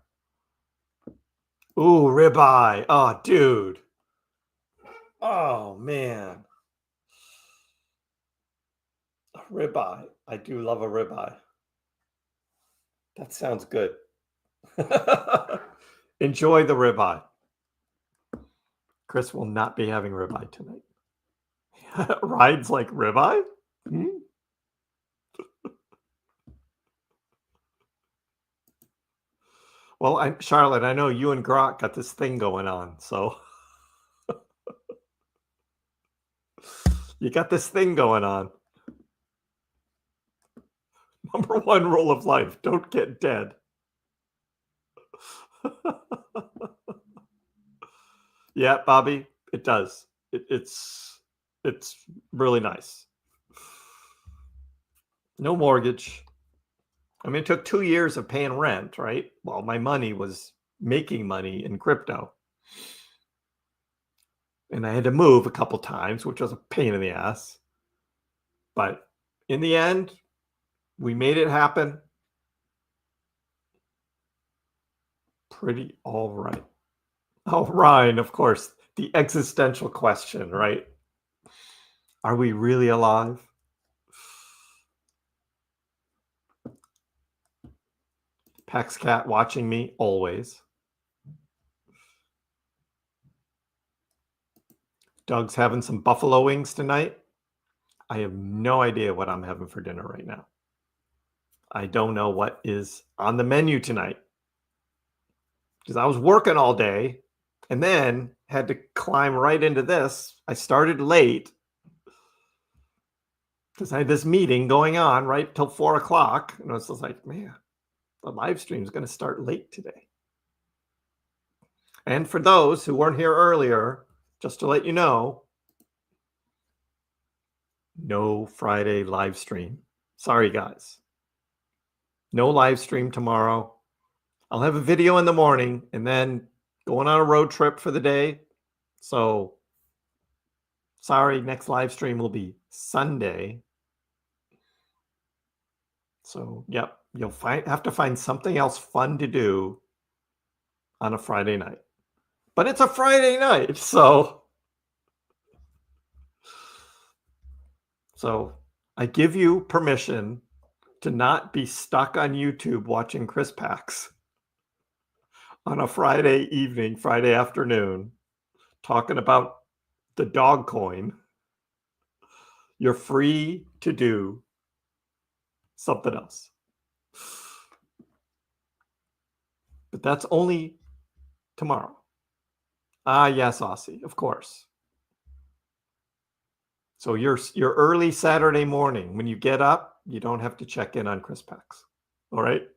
Ooh, ribeye. Oh, dude. Oh, man. Ribeye. I do love a ribeye. That sounds good. Enjoy the ribeye. Kriss will not be having ribeye tonight. Rides like ribeye? Hmm? Well, Charlotte, I know you and Grok got this thing going on, so you got this thing going on. Number one rule of life, don't get dead. Yeah, Bobby, it does. It's really nice. No mortgage. I mean, it took 2 years of paying rent, right? Well, my money was making money in crypto. And I had to move a couple times, which was a pain in the ass. But in the end, we made it happen. Pretty all right. Oh, Ryan, of course, the existential question, right? Are we really alive? Pax Cat watching me always. Doug's having some buffalo wings tonight. I have no idea what I'm having for dinner right now. I don't know what is on the menu tonight because I was working all day and then had to climb right into this. I started late because I had this meeting going on right till 4 o'clock. And I was just like, man, the live stream is going to start late today. And for those who weren't here earlier, just to let you know, no Friday live stream. Sorry, guys. No live stream tomorrow. I'll have a video in the morning and then going on a road trip for the day. So sorry, next live stream will be Sunday. So, yep, you'll have to find something else fun to do on a Friday night. But it's a Friday night, so I give you permission to not be stuck on YouTube watching KrissPax on a Friday evening, Friday afternoon, talking about the Dogecoin. You're free to do something else. But that's only tomorrow. Ah, yes, Aussie, of course. So your early Saturday morning, when you get up, you don't have to check in on KrissPax. All right.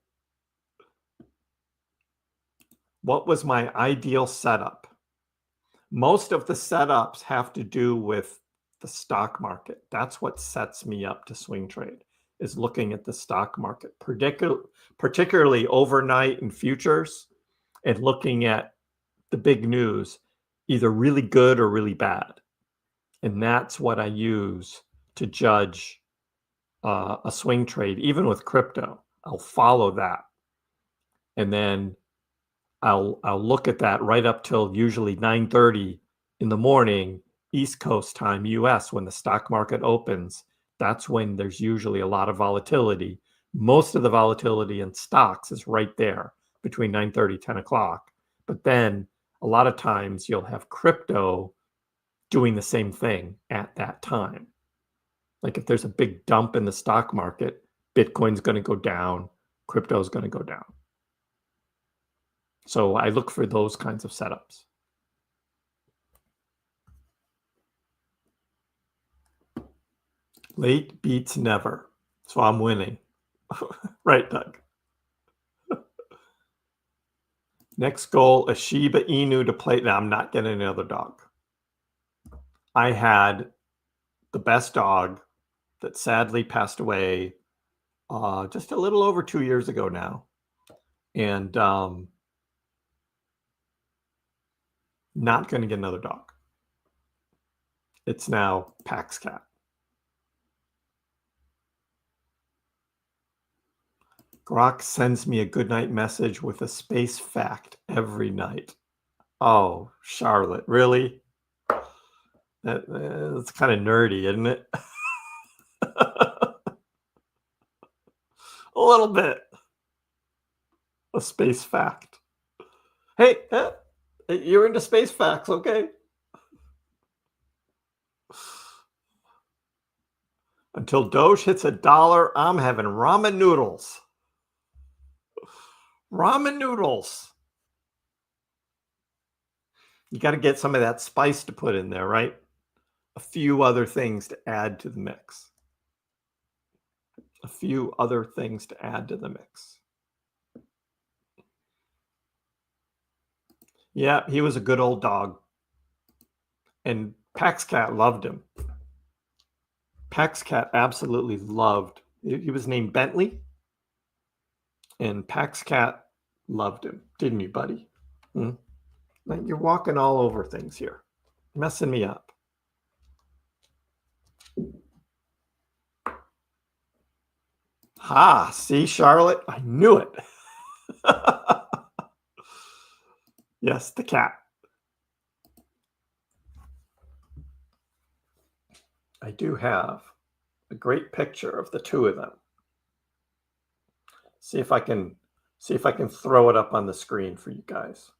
What was my ideal setup? Most of the setups have to do with the stock market. That's what sets me up to swing trade, is looking at the stock market, particularly overnight and futures, and looking at the big news, either really good or really bad. And that's what I use to judge a swing trade. Even with crypto, I'll follow that. And then I'll look at that right up till usually 9:30 in the morning, East Coast time, US, when the stock market opens. That's when there's usually a lot of volatility. Most of the volatility in stocks is right there between 9:30, 10 o'clock. But then a lot of times you'll have crypto doing the same thing at that time. Like if there's a big dump in the stock market, Bitcoin's going to go down, crypto is going to go down. So I look for those kinds of setups. Late beats never. So I'm winning. Right, Doug? Next goal, a Shiba Inu to play. Now I'm not getting another dog. I had the best dog that sadly passed away just a little over 2 years ago now. And not going to get another dog. It's now Pax Cat. Grok sends me a goodnight message with a space fact every night. Oh, Charlotte, really? That's kind of nerdy, isn't it? A little bit. A space fact. Hey, you're into space facts, okay? Until Doge hits $1, I'm having ramen noodles. Ramen noodles. You got to get some of that spice to put in there, right? A few other things to add to the mix. A few other things to add to the mix. Yeah, he was a good old dog. And Pax Cat loved him. Pax Cat absolutely loved. He was named Bentley. And Pax Cat loved him. Didn't you, buddy? You're walking all over things here. Messing me up. Ha, see, Charlotte? I knew it. Yes, the cat. I do have a great picture of the two of them. See if I can throw it up on the screen for you guys.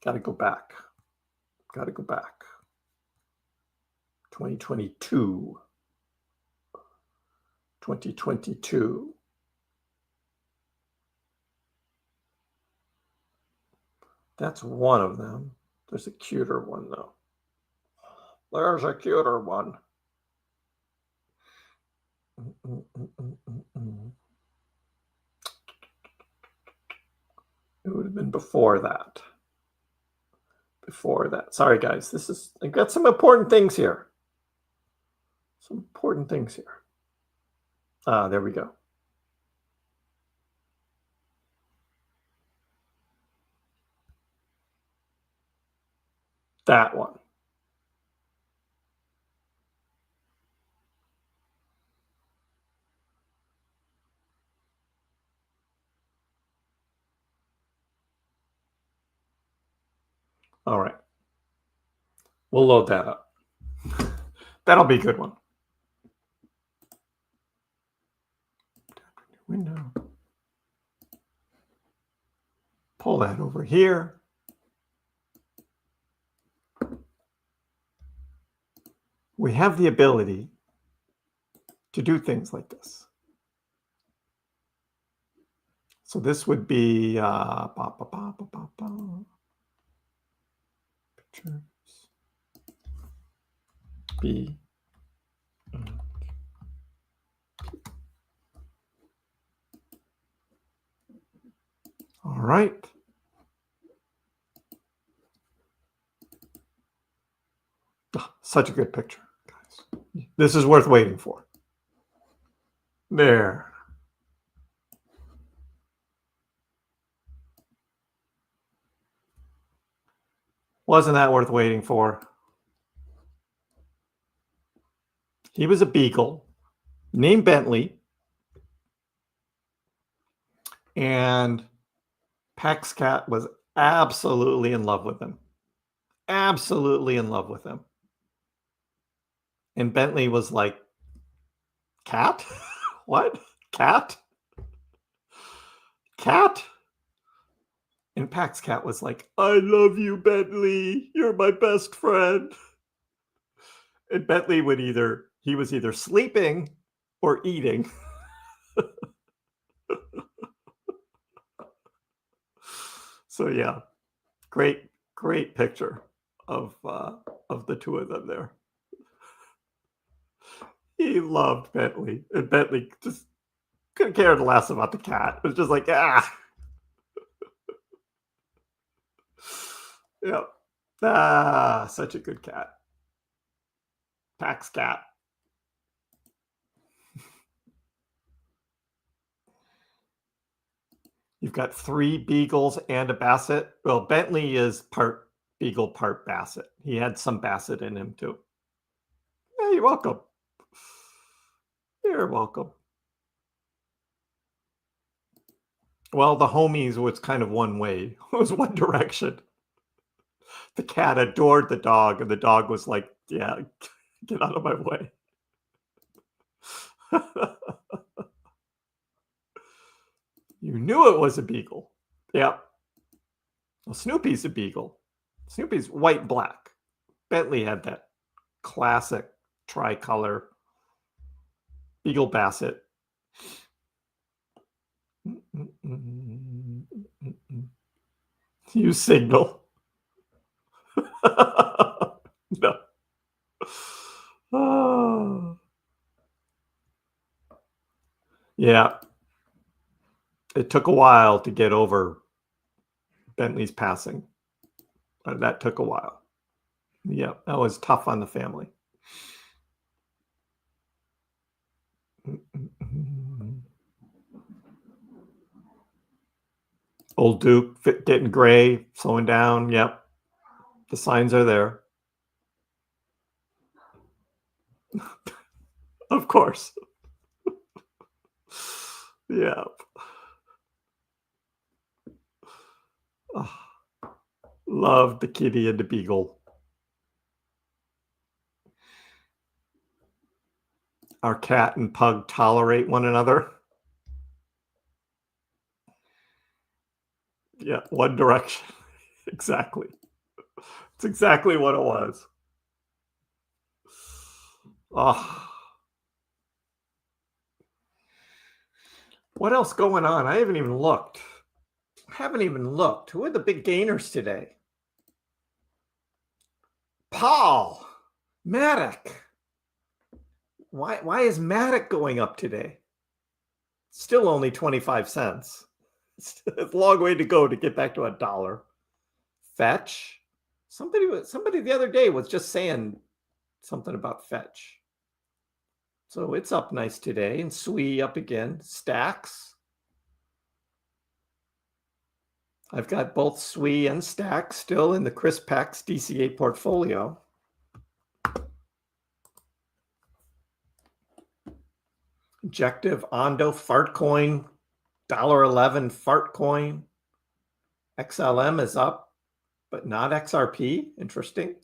Got to go back. 2022. 2022. That's one of them. There's a cuter one, though. There's a cuter one. It would have been before that. Sorry, guys. I've got some important things here. There we go. That one. All right. We'll load that up. That'll be a good one. Window. Pull that over here. We have the ability to do things like this. So this would be pictures B. All right. Oh, such a good picture, guys. This is worth waiting for. There. Wasn't that worth waiting for? He was a beagle named Bentley, and Pax Cat was absolutely in love with him. Absolutely in love with him. And Bentley was like, cat? What? Cat? Cat? And Pax Cat was like, I love you, Bentley. You're my best friend. And Bentley would he was either sleeping or eating. So yeah, great picture of the two of them there. He loved Bentley, and Bentley just couldn't care less about the cat. It was just like, ah. Yep. Ah, such a good cat. Pax Cat. You've got 3 beagles and a basset. Well, Bentley is part beagle, part basset. He had some basset in him too. Yeah, you're welcome. You're welcome. Well, the homies was kind of one way. It was one direction. The cat adored the dog, and the dog was like, yeah, get out of my way. You knew it was a beagle. Yep. Well, Snoopy's a beagle. Snoopy's white and black. Bentley had that classic tricolor beagle basset. You signal. No. Oh. Yeah. It took a while to get over Bentley's passing. That took a while. Yeah, that was tough on the family. Old Duke getting gray, slowing down. Yep. The signs are there. Of course. Yeah. Oh, love the kitty and the beagle. Our cat and pug tolerate one another. Yeah, one direction. Exactly. It's exactly what it was. Oh. What else going on? I haven't even looked. Who are the big gainers today? Paul, Matic. Why is Matic going up today? Still only 25 cents. It's a long way to go to get back to $1. Fetch. Somebody the other day was just saying something about Fetch. So it's up nice today. And SWE up again. Stacks. I've got both SWE and Stacks still in the KrissPax DCA portfolio. Objective, Ondo, Fartcoin, $1.11 Fartcoin. XLM is up, but not XRP. Interesting.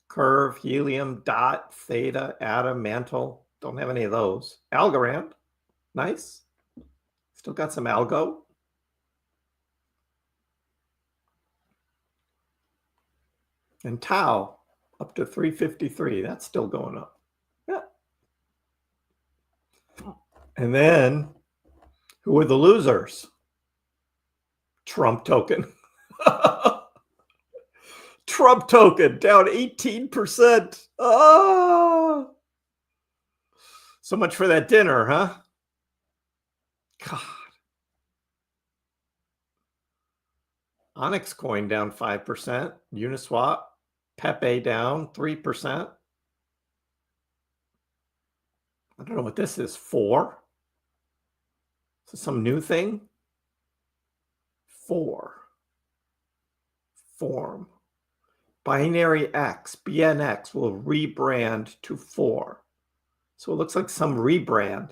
Curve, Helium, Dot, Theta, Atom, Mantle. Don't have any of those. Algorand, nice. Still got some algo. And Tau, up to 353. That's still going up. Yeah. And then who were the losers? Trump token. Trump token down 18%. Oh, so much for that dinner, huh? God. Onyx coin down 5%. Uniswap, Pepe down 3%. I don't know what this is. 4. Is this some new thing? 4. Form. Binary X, BNX will rebrand to 4. So it looks like some rebrand.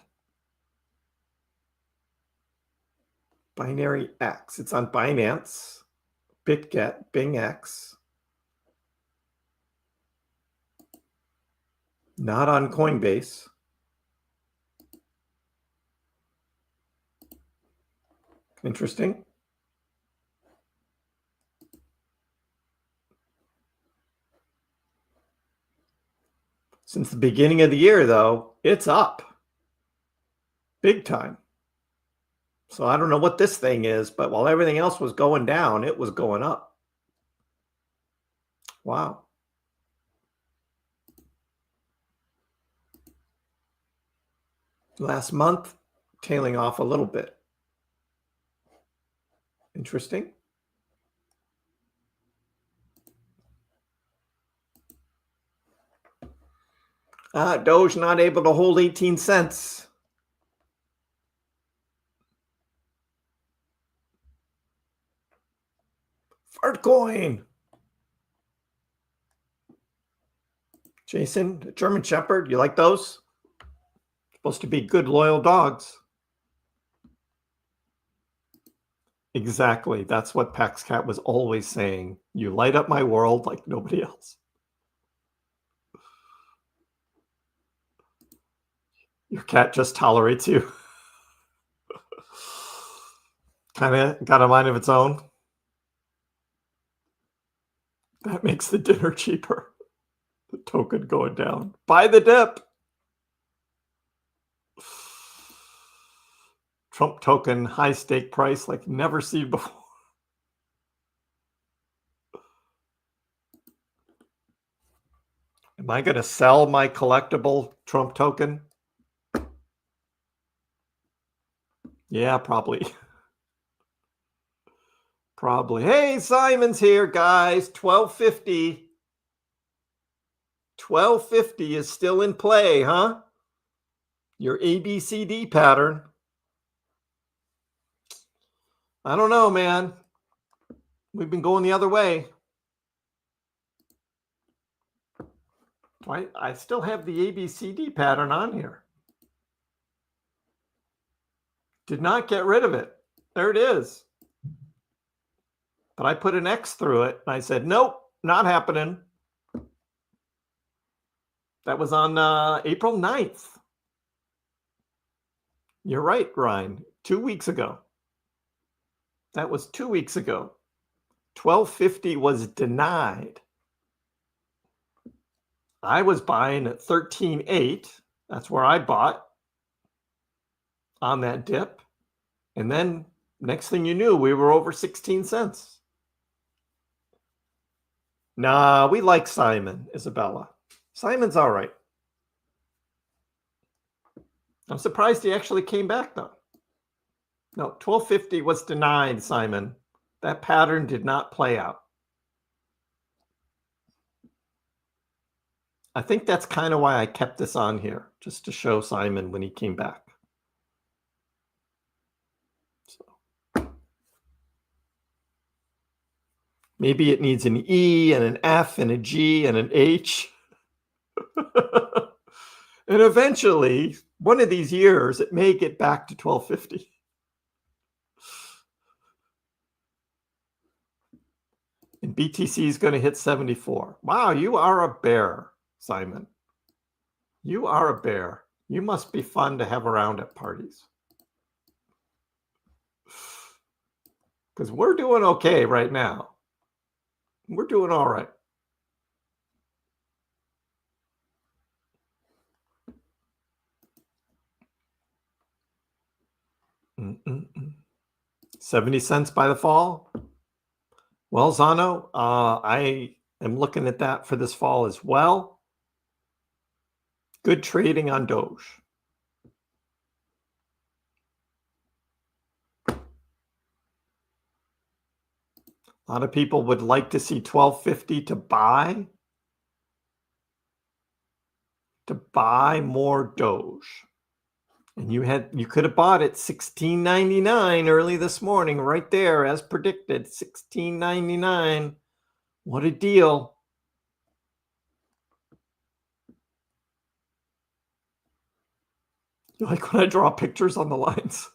Binary X. It's on Binance, BitGet, BingX. Not on Coinbase. Interesting. Since the beginning of the year, though, it's up. Big time. So I don't know what this thing is, but while everything else was going down, it was going up. Wow. Last month, tailing off a little bit. Interesting. Doge not able to hold 18 cents. Fartcoin. Jason, German Shepherd, you like those? Supposed to be good, loyal dogs. Exactly. That's what PaxCat was always saying. You light up my world like nobody else. Your cat just tolerates you. Kind of got a mind of its own. That makes the dinner cheaper. The token going down. Buy the dip. Trump token, high stake price like never seen before. Am I going to sell my collectible Trump token? Yeah, probably. Probably. Hey, Simon's here, guys. 1250. 1250 is still in play, huh? Your ABCD pattern. I don't know, man. We've been going the other way. I still have the ABCD pattern on here. Did not get rid of it. There it is. But I put an X through it, and I said, nope, not happening. That was on April 9th. You're right, Ryan. 2 weeks ago. That was 2 weeks ago. 1250 was denied. I was buying at 13.8. That's where I bought on that dip. And then next thing you knew, we were over 16 cents. Nah, we like Simon, Isabella. Simon's all right. I'm surprised he actually came back, though. No, 1250 was denied, Simon. That pattern did not play out. I think that's kind of why I kept this on here, just to show Simon when he came back. So maybe it needs an E and an F and a G and an H. And eventually, one of these years, it may get back to 1250. And BTC is going to hit 74. Wow, you are a bear, Simon. You are a bear. You must be fun to have around at parties. Because we're doing okay right now. We're doing all right. Mm-mm-mm. 70 cents by the fall. Well, Zano, I am looking at that for this fall as well. Good trading on Doge. A lot of people would like to see 1250 to buy more Doge. And you could have bought it $16.99 early this morning, right there, as predicted. $16.99. What a deal. You like when I draw pictures on the lines?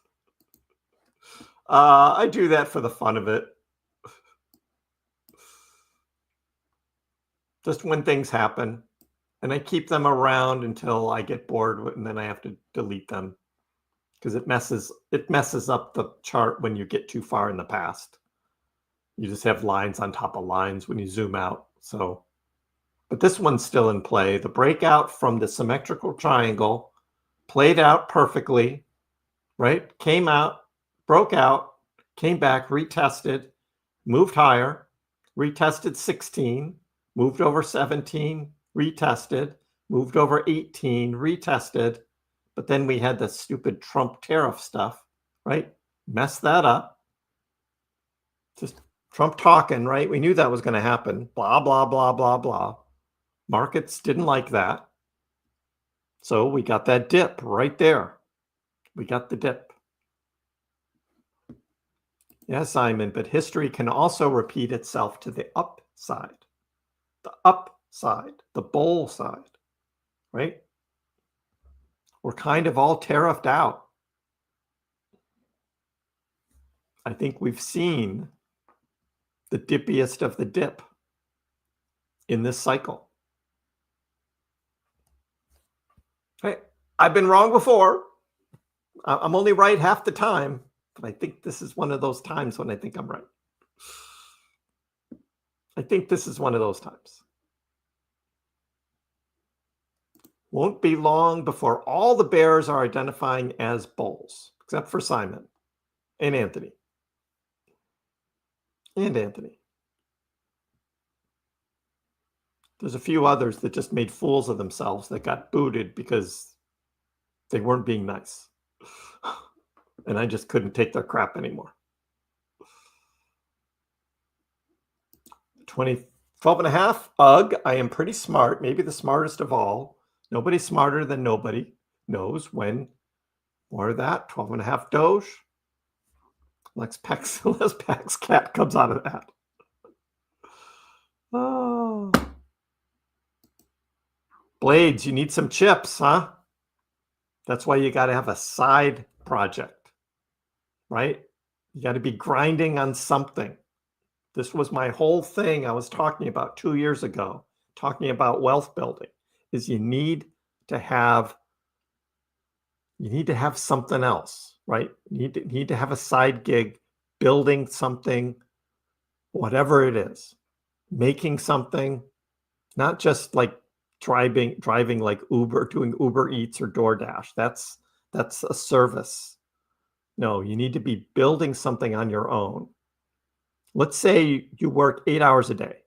I do that for the fun of it. Just when things happen. And I keep them around until I get bored, and then I have to delete them because it messes up the chart when you get too far in the past. You just have lines on top of lines when you zoom out. So, but this one's still in play. The breakout from the symmetrical triangle played out perfectly, right? Came out, broke out, came back, retested, moved higher, retested 16, moved over 17, retested, moved over 18, retested. But then we had the stupid Trump tariff stuff, right? Messed that up. Just Trump talking, right? We knew that was going to happen. Blah, blah, blah, blah, blah. Markets didn't like that. So we got that dip right there. We got the dip. Yeah, Simon, but history can also repeat itself to the upside. The upside, the bull side, right? We're kind of all tariffed out. I think we've seen the dippiest of the dip in this cycle. Hey, I've been wrong before. I'm only right half the time, but I think this is one of those times when I think I'm right. I think this is one of those times. Won't be long before all the bears are identifying as bulls, except for Simon and Anthony. And Anthony. There's a few others that just made fools of themselves that got booted because they weren't being nice. And I just couldn't take their crap anymore. 12 and a half. Ugh, I am pretty smart, maybe the smartest of all. Nobody smarter than nobody knows when more of that 12 and a half Doge. Les Pax cat comes out of that. Oh. Blades, you need some chips, huh? That's why you got to have a side project, right? You got to be grinding on something. This was my whole thing I was talking about 2 years ago, talking about wealth building, is you need to have something else, right? You need to have a side gig, building something, whatever it is, making something, not just like driving like Uber, doing Uber Eats or DoorDash. That's a service. No, you need to be building something on your own. Let's say you work 8 hours a day.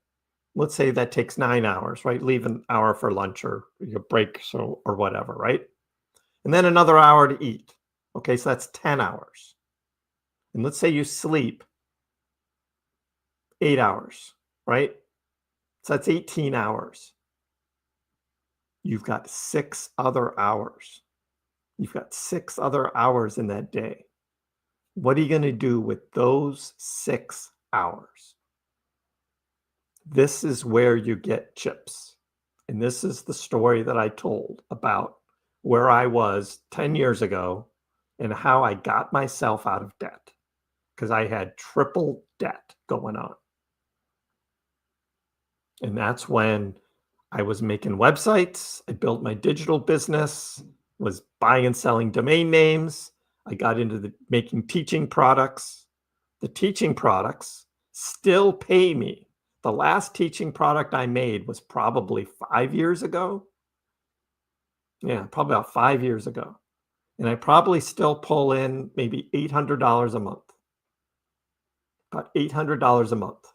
Let's say that takes 9 hours, right? Leave an hour for lunch or your break or whatever, right? And then another hour to eat. Okay, so that's 10 hours. And let's say you sleep 8 hours, right? So that's 18 hours. You've got 6 other hours. You've got 6 other hours in that day. What are you going to do with those 6 hours? This is where you get chips. And this is the story that I told about where I was 10 years ago and how I got myself out of debt because I had triple debt going on. And that's when I was making websites. I built my digital business, was buying and selling domain names. I got into making teaching products. The teaching products still pay me. The last teaching product I made was probably 5 years ago. Yeah, probably about 5 years ago. And I probably still pull in maybe $800 a month. About $800 a month.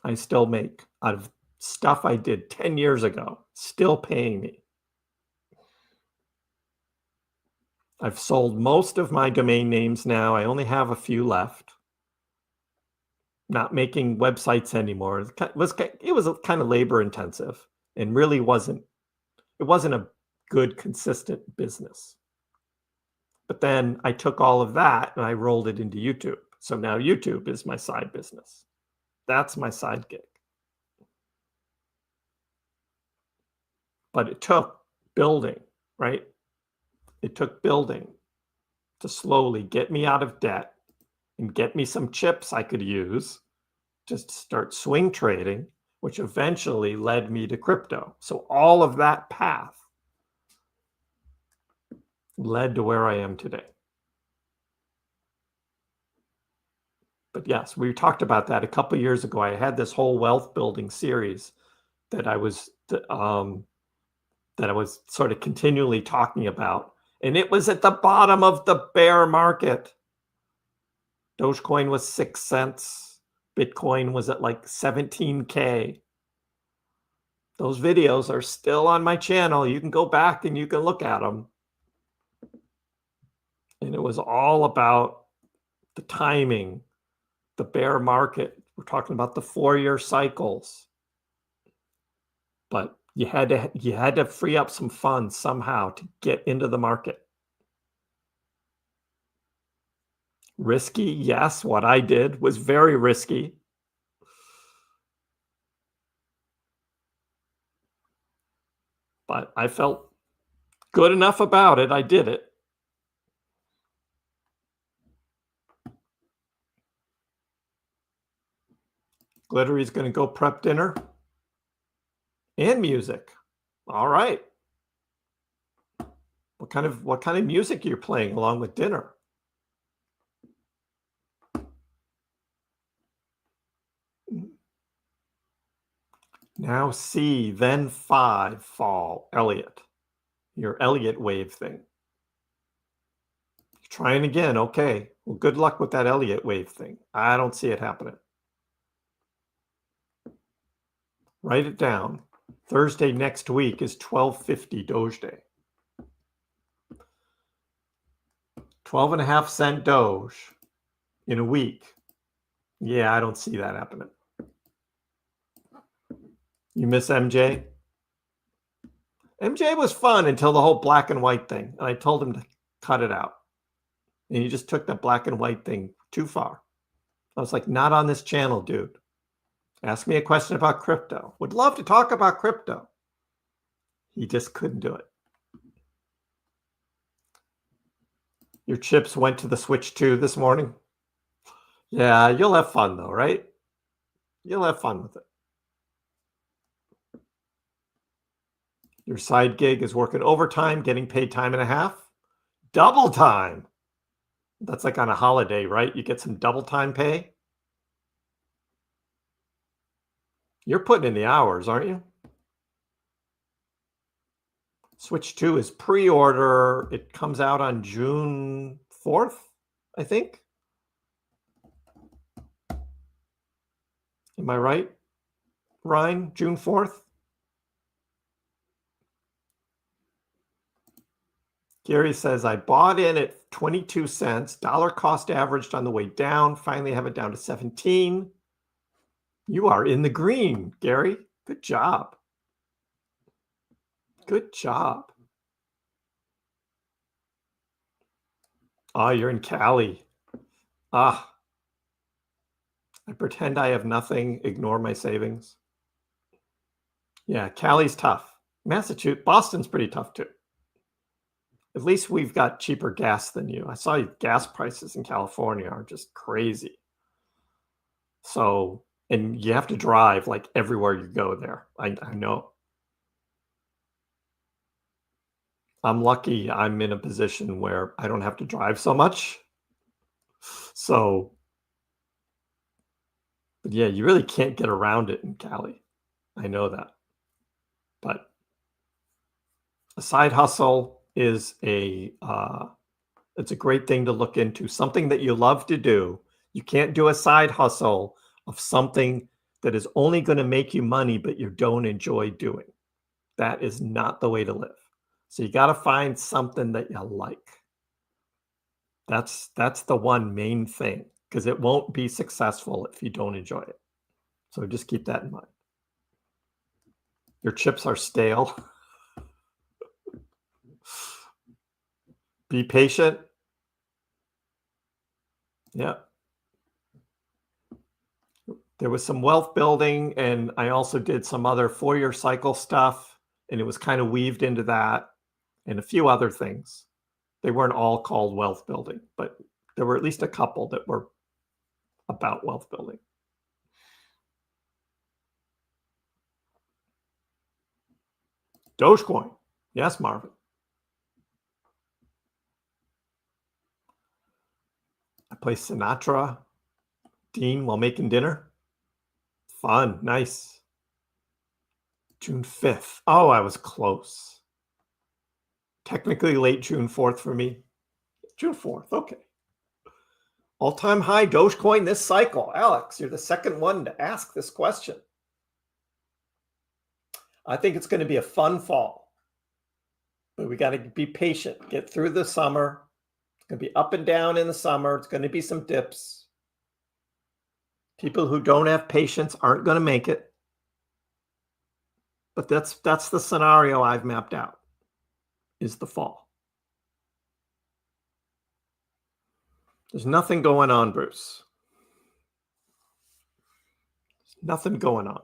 I still make out of stuff I did 10 years ago, still paying me. I've sold most of my domain names now. I only have a few left. Not making websites anymore. It was kind of labor intensive and really wasn't a good, consistent business. But then I took all of that and I rolled it into YouTube. So now YouTube is my side business. That's my side gig. But it took building, right? It took building to slowly get me out of debt and get me some chips I could use to start swing trading, which eventually led me to crypto. So all of that path led to where I am today. But yes, we talked about that a couple of years ago. I had this whole wealth building series that I was sort of continually talking about. And it was at the bottom of the bear market. Dogecoin was 6 cents. Bitcoin was at like 17K. Those videos are still on my channel. You can go back and you can look at them. And it was all about the timing, the bear market. We're talking about the 4-year cycles. But you had to free up some funds somehow to get into the market. Risky, yes. What I did was very risky. But I felt good enough about it. I did it. Glittery's going to go prep dinner and music. All right. What kind of music you're playing along with dinner? Now C, then 5 fall. Elliott. Your Elliott wave thing. Trying again. Okay. Well, good luck with that Elliott wave thing. I don't see it happening. Write it down. Thursday next week is 1250 Doge Day. 12.5 cent Doge in a week. Yeah, I don't see that happening. You miss MJ? MJ was fun until the whole black and white thing. And I told him to cut it out. And he just took the black and white thing too far. I was like, not on this channel, dude. Ask me a question about crypto. Would love to talk about crypto. He just couldn't do it. Your chips went to the Switch 2 this morning? Yeah, you'll have fun though, right? You'll have fun with it. Your side gig is working overtime, getting paid time and a half. Double time. That's like on a holiday, right? You get some double time pay. You're putting in the hours, aren't you? Switch 2 is pre-order. It comes out on June 4th, I think. Am I right, Ryan? June 4th? Gary says, I bought in at 22 cents. Dollar cost averaged on the way down. Finally have it down to 17. You are in the green, Gary. Good job. Good job. Ah, you're in Cali. Ah. I pretend I have nothing. Ignore my savings. Yeah, Cali's tough. Massachusetts, Boston's pretty tough too. At least we've got cheaper gas than you. I saw gas prices in California are just crazy. So, and you have to drive like everywhere you go there. I know. I'm lucky I'm in a position where I don't have to drive so much. So, but yeah, you really can't get around it in Cali. I know that. But a side hustle, is it's a great thing to look into. Something that you love to do. You can't do a side hustle of something that is only going to make you money, but you don't enjoy doing. That is not the way to live. So you got to find something that you like. That's the one main thing, because it won't be successful if you don't enjoy it. So just keep that in mind. Your chips are stale. Be patient. Yeah. There was some wealth building, and I also did some other four-year cycle stuff, and it was kind of weaved into that and a few other things. They weren't all called wealth building, but there were at least a couple that were about wealth building. Dogecoin. Yes, Marvin. I play Sinatra, Dean, while making dinner. Fun. Nice. June 5th. Oh, I was close. Technically late June 4th for me. June 4th. Okay. All-time high Dogecoin this cycle. Alex, you're the second one to ask this question. I think it's going to be a fun fall. But we got to be patient. Get through the summer. It's going to be up and down in the summer. It's going to be some dips. People who don't have patience aren't going to make it. But that's the scenario I've mapped out, is the fall. There's nothing going on, Bruce. There's nothing going on.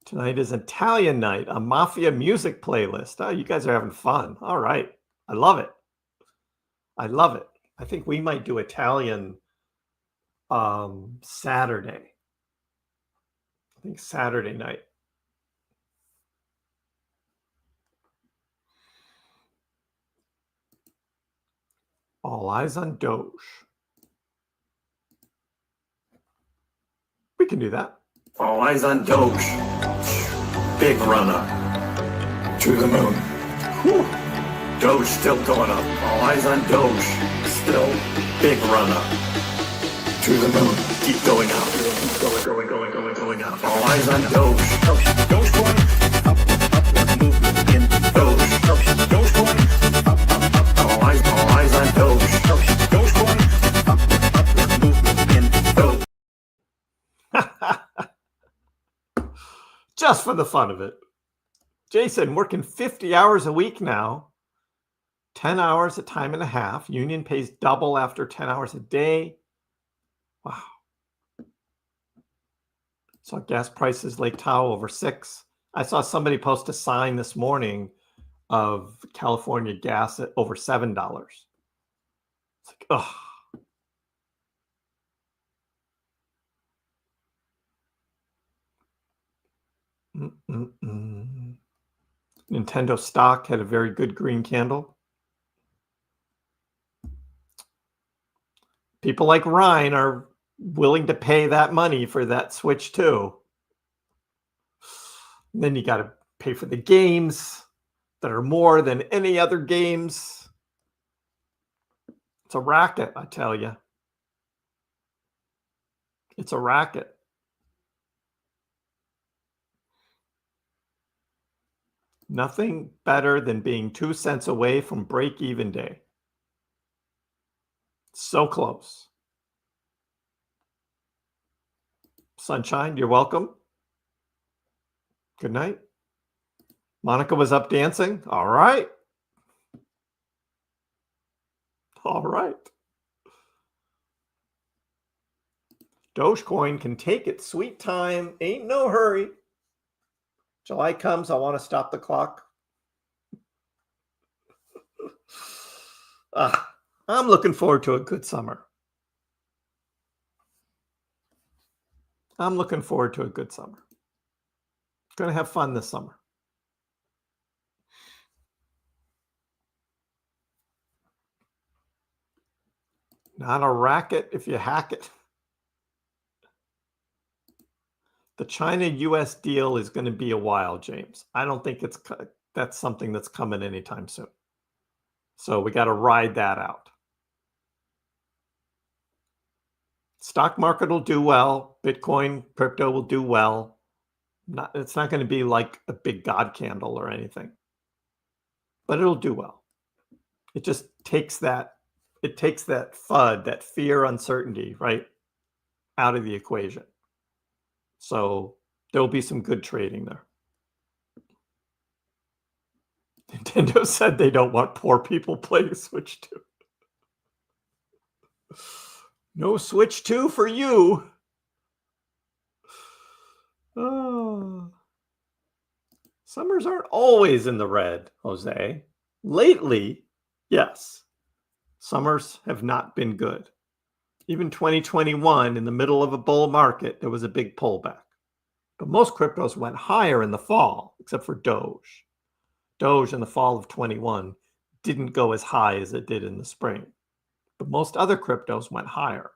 Tonight is Italian night, a mafia music playlist. Oh, you guys are having fun. All right. I love it. I love it. I think we might do Italian Saturday. I think Saturday night. All eyes on Doge. We can do that. All eyes on Doge. Big run up. To the moon. Whew. Doge still going up. All eyes on Doge. Still big run up. To the moon. Keep going up. Going up. All eyes on Doge. Dogecoin. Up. Movement in Doge. Dogecoin. Up. All eyes on Doge. Dogecoin. Up. Movement in Doge. Just for the fun of it. Jason, working 50 hours a week now. 10 hours at time and a half. Union pays double after 10 hours a day. Wow. Saw gas prices Lake Tahoe over 6. I saw somebody post a sign this morning of California gas at over $7. It's like, ugh. Nintendo stock had a very good green candle. People like Ryan are willing to pay that money for that Switch too. And then you got to pay for the games that are more than any other games. It's a racket, I tell you. It's a racket. Nothing better than being 2 cents away from break-even day. So close. Sunshine, you're welcome. Good night. Monica was up dancing. All right. All right. Dogecoin can take its sweet time. Ain't no hurry. July comes, I want to stop the clock. I'm looking forward to a good summer. I'm looking forward to a good summer. Going to have fun this summer. Not a racket if you hack it. The China-US deal is going to be a while, James. I don't think it's that's something that's coming anytime soon. So we got to ride that out. Stock market will do well. Bitcoin, crypto will do well. It's not going to be like a big God candle or anything, but it'll do well. It just takes that FUD, that fear, uncertainty, right, out of the equation. So there'll be some good trading there. Nintendo said they don't want poor people playing Switch 2. No Switch 2 for you. Oh. Summers aren't always in the red, Jose. Lately, yes. Summers have not been good. Even 2021, in the middle of a bull market, there was a big pullback. But most cryptos went higher in the fall, except for Doge. Doge in the fall of 21 didn't go as high as it did in the spring. But most other cryptos went higher.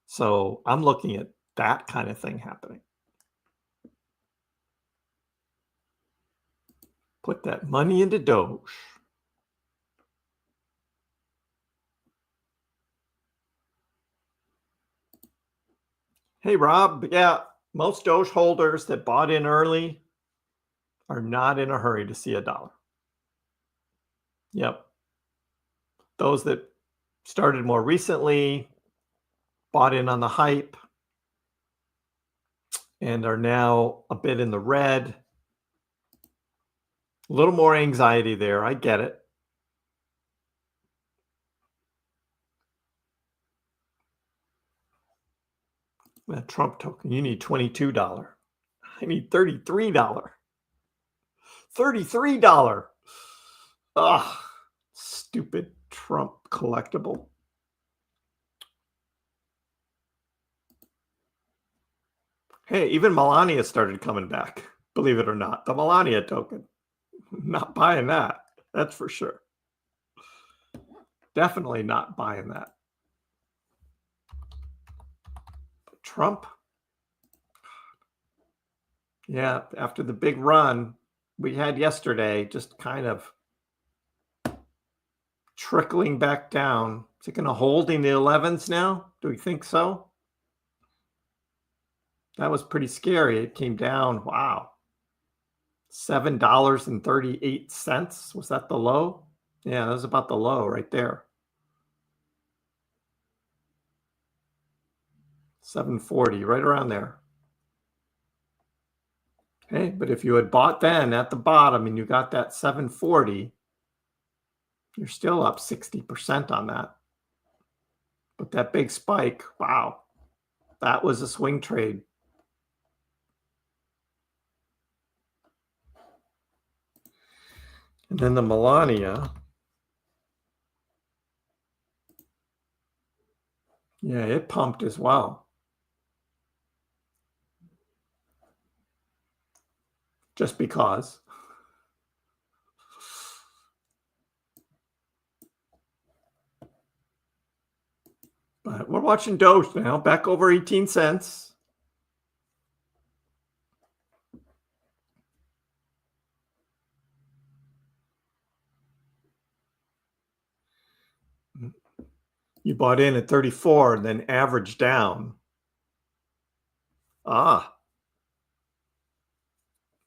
So I'm looking at that kind of thing happening. Put that money into Doge. Hey, Rob. Yeah, most Doge holders that bought in early are not in a hurry to see $1. Yep. Those that started more recently, bought in on the hype, and are now a bit in the red. A little more anxiety there. I get it. That Trump token, you need $22. I need $33. $33. Ugh, stupid Trump collectible. Hey, even Melania started coming back, believe it or not. The Melania token. Not buying that. That's for sure. Definitely not buying that. But Trump. Yeah, after the big run we had yesterday, just kind of trickling back down. Is it going to hold in the 11s now? Do we think so? That was pretty scary. It came down. Wow. $7.38. Was that the low? Yeah, that was about the low right there. 740, right around there. Okay, but if you had bought then at the bottom and you got that 740, you're still up 60% on that. But that big spike, wow, that was a swing trade. And then the Melania. Yeah, it pumped as well. Just because. But we're watching Doge now, back over 18 cents. You bought in at 34 and then averaged down. Ah.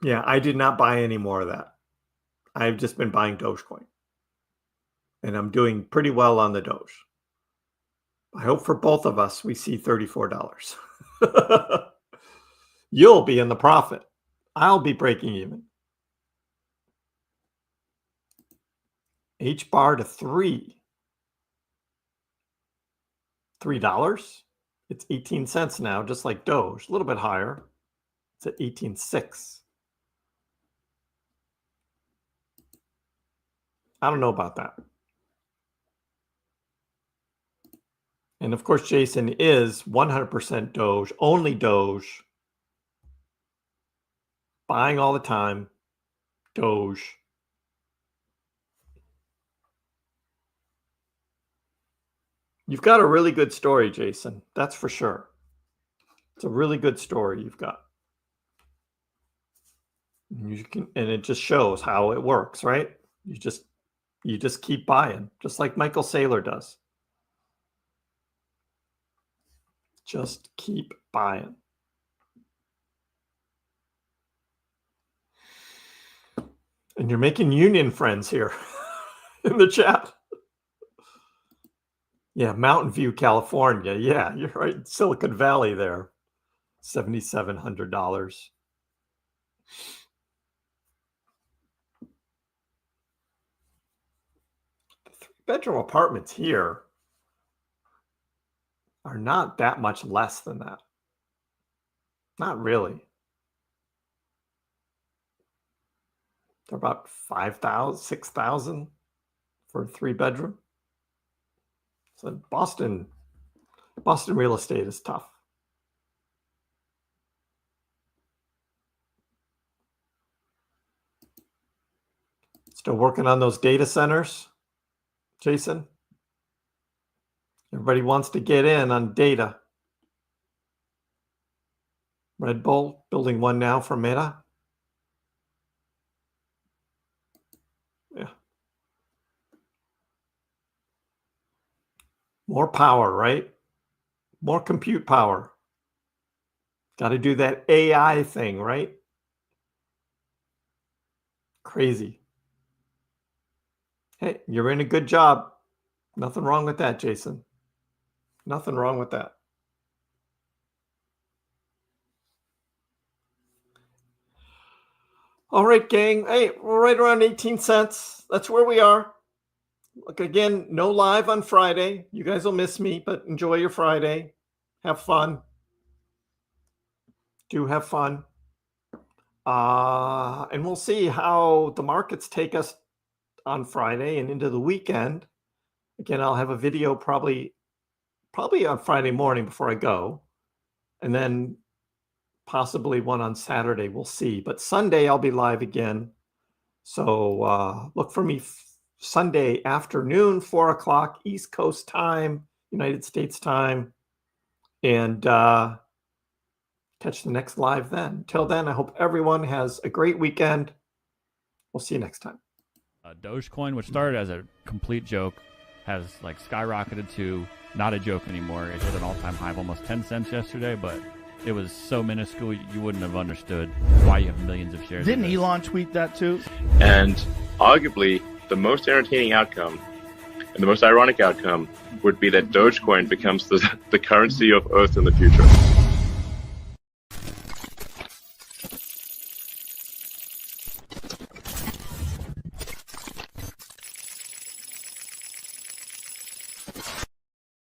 Yeah, I did not buy any more of that. I've just been buying Dogecoin. And I'm doing pretty well on the Doge. I hope for both of us we see $34. You'll be in the profit. I'll be breaking even. H bar to $3. $3. It's 18 cents now, just like Doge. A little bit higher. It's at 18.6. I don't know about that. And of course, Jason is 100% Doge, only Doge. Buying all the time. Doge. You've got a really good story, Jason. That's for sure. It's a really good story you've got. You can, and it just shows how it works, right? You just keep buying, just like Michael Saylor does. Just keep buying. And you're making union friends here in the chat. Yeah, Mountain View, California. Yeah, you're right. Silicon Valley there. $7,700. The three-bedroom apartments here are not that much less than that. Not really. They're about 5,000, 6,000 for a three-bedroom. So Boston real estate is tough. Still working on those data centers, Jason? Everybody wants to get in on data. Red Bull building one now for Meta. Yeah. More power, right? More compute power. Got to do that AI thing, right? Crazy. Hey, you're in a good job. Nothing wrong with that, Jason. Nothing wrong with that. All right, gang. Hey, we're right around 18 cents. That's where we are. Look, again, no live on Friday. You guys will miss me, but enjoy your Friday. Have fun. Do have fun. And we'll see how the markets take us on Friday and into the weekend. Again, I'll have a video probably on Friday morning before I go, and then possibly one on Saturday. We'll see. But Sunday I'll be live again. So look for me Sunday afternoon, 4 o'clock East Coast time, United States time, and catch the next live then. Till then, I hope everyone has a great weekend. We'll see you next time. Dogecoin, which started as a complete joke, has like skyrocketed to not a joke anymore. It hit an all-time high of almost 10 cents yesterday, but it was so minuscule you wouldn't have understood why you have millions of shares. Didn't Elon tweet that too? And arguably, the most entertaining outcome and the most ironic outcome would be that Dogecoin becomes the currency of Earth in the future.